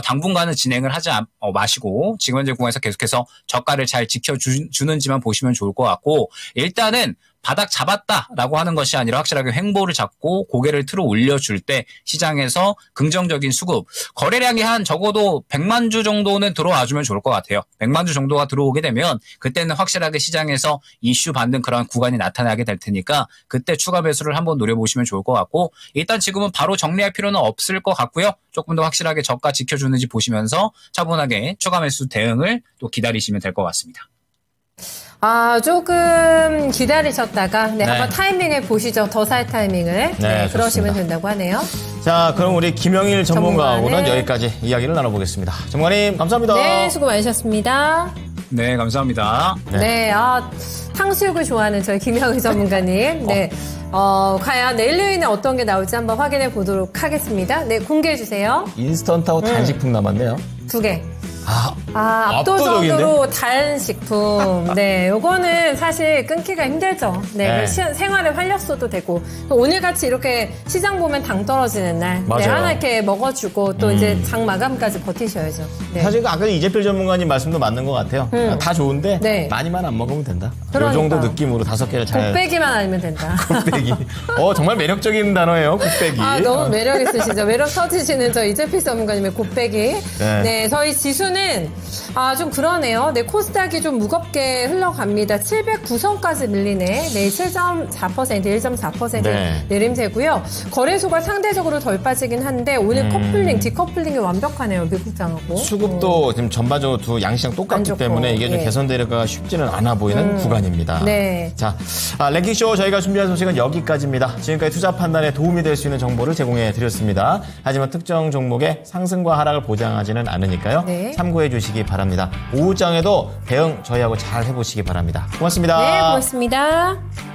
당분간은 진행을 하지 마시고 지금 현재 구간에서 계속해서 저가를 잘 지켜주는지만 보시면 좋을 것 같고 일단은 바닥 잡았다라고 하는 것이 아니라 확실하게 횡보를 잡고 고개를 틀어 올려줄 때 시장에서 긍정적인 수급, 거래량이 한 적어도 100만 주 정도는 들어와주면 좋을 것 같아요. 100만 주 정도가 들어오게 되면 그때는 확실하게 시장에서 이슈 받는 그런 구간이 나타나게 될 테니까 그때 추가 매수를 한번 노려보시면 좋을 것 같고 일단 지금은 바로 정리할 필요는 없을 것 같고요. 조금 더 확실하게 저가 지켜주는지 보시면서 차분하게 추가 매수 대응을 또 기다리시면 될 것 같습니다. 조금 기다리셨다가 한번 타이밍을 보시죠. 더 살 타이밍을. 네, 그러시면 된다고 하네요. 자, 그럼 우리 김영일 전문가하고는 여기까지 이야기를 나눠보겠습니다. 전문가님 감사합니다. 네, 수고 많으셨습니다. 네, 감사합니다. 네, 탕수육을 좋아하는 저희 김영일 전문가님. 네, 과연 내일은 어떤 게 나올지 한번 확인해 보도록 하겠습니다. 네, 공개해 주세요. 인스턴트하고 단식품 남았네요. 2개. 압도적으로 단 식품. 네, 요거는 사실 끊기가 힘들죠. 네, 생활의 활력소도 되고. 오늘같이 이렇게 시장 보면 당 떨어지는 날. 네, 하나 이렇게 먹어주고 또 이제 장 마감까지 버티셔야죠. 네. 사실 아까 이재필 전문가님 말씀도 맞는 것 같아요. 다 좋은데 많이만 안 먹으면 된다. 이 정도 느낌으로 5개를 잘. 곱빼기만 아니면 된다. 곱빼기. 정말 매력적인 단어예요. 곱빼기. 너무 매력 있으시죠. 매력 터지시는 저 이재필 전문가님의 곱빼기. 네, 저희 지수는 좀 그러네요. 네, 코스닥이 좀 무겁게 흘러갑니다. 709선까지 밀리네. 네, 7.4%, 1.4% 내림세고요. 거래소가 상대적으로 덜 빠지긴 한데 오늘 커플링, 디커플링이 완벽하네요. 미국장하고. 수급도 지금 전반적으로 두 양시장 똑같기 때문에 이게 좀 개선되기가 쉽지는 않아 보이는 구간입니다. 네. 자, 랭킹쇼 저희가 준비한 소식은 여기까지입니다. 지금까지 투자 판단에 도움이 될 수 있는 정보를 제공해 드렸습니다. 하지만 특정 종목의 상승과 하락을 보장하지는 않으니까요. 참고해 주시기 바랍니다. 오후장에도 대응 저희하고 잘 해보시기 바랍니다. 고맙습니다. 네, 고맙습니다.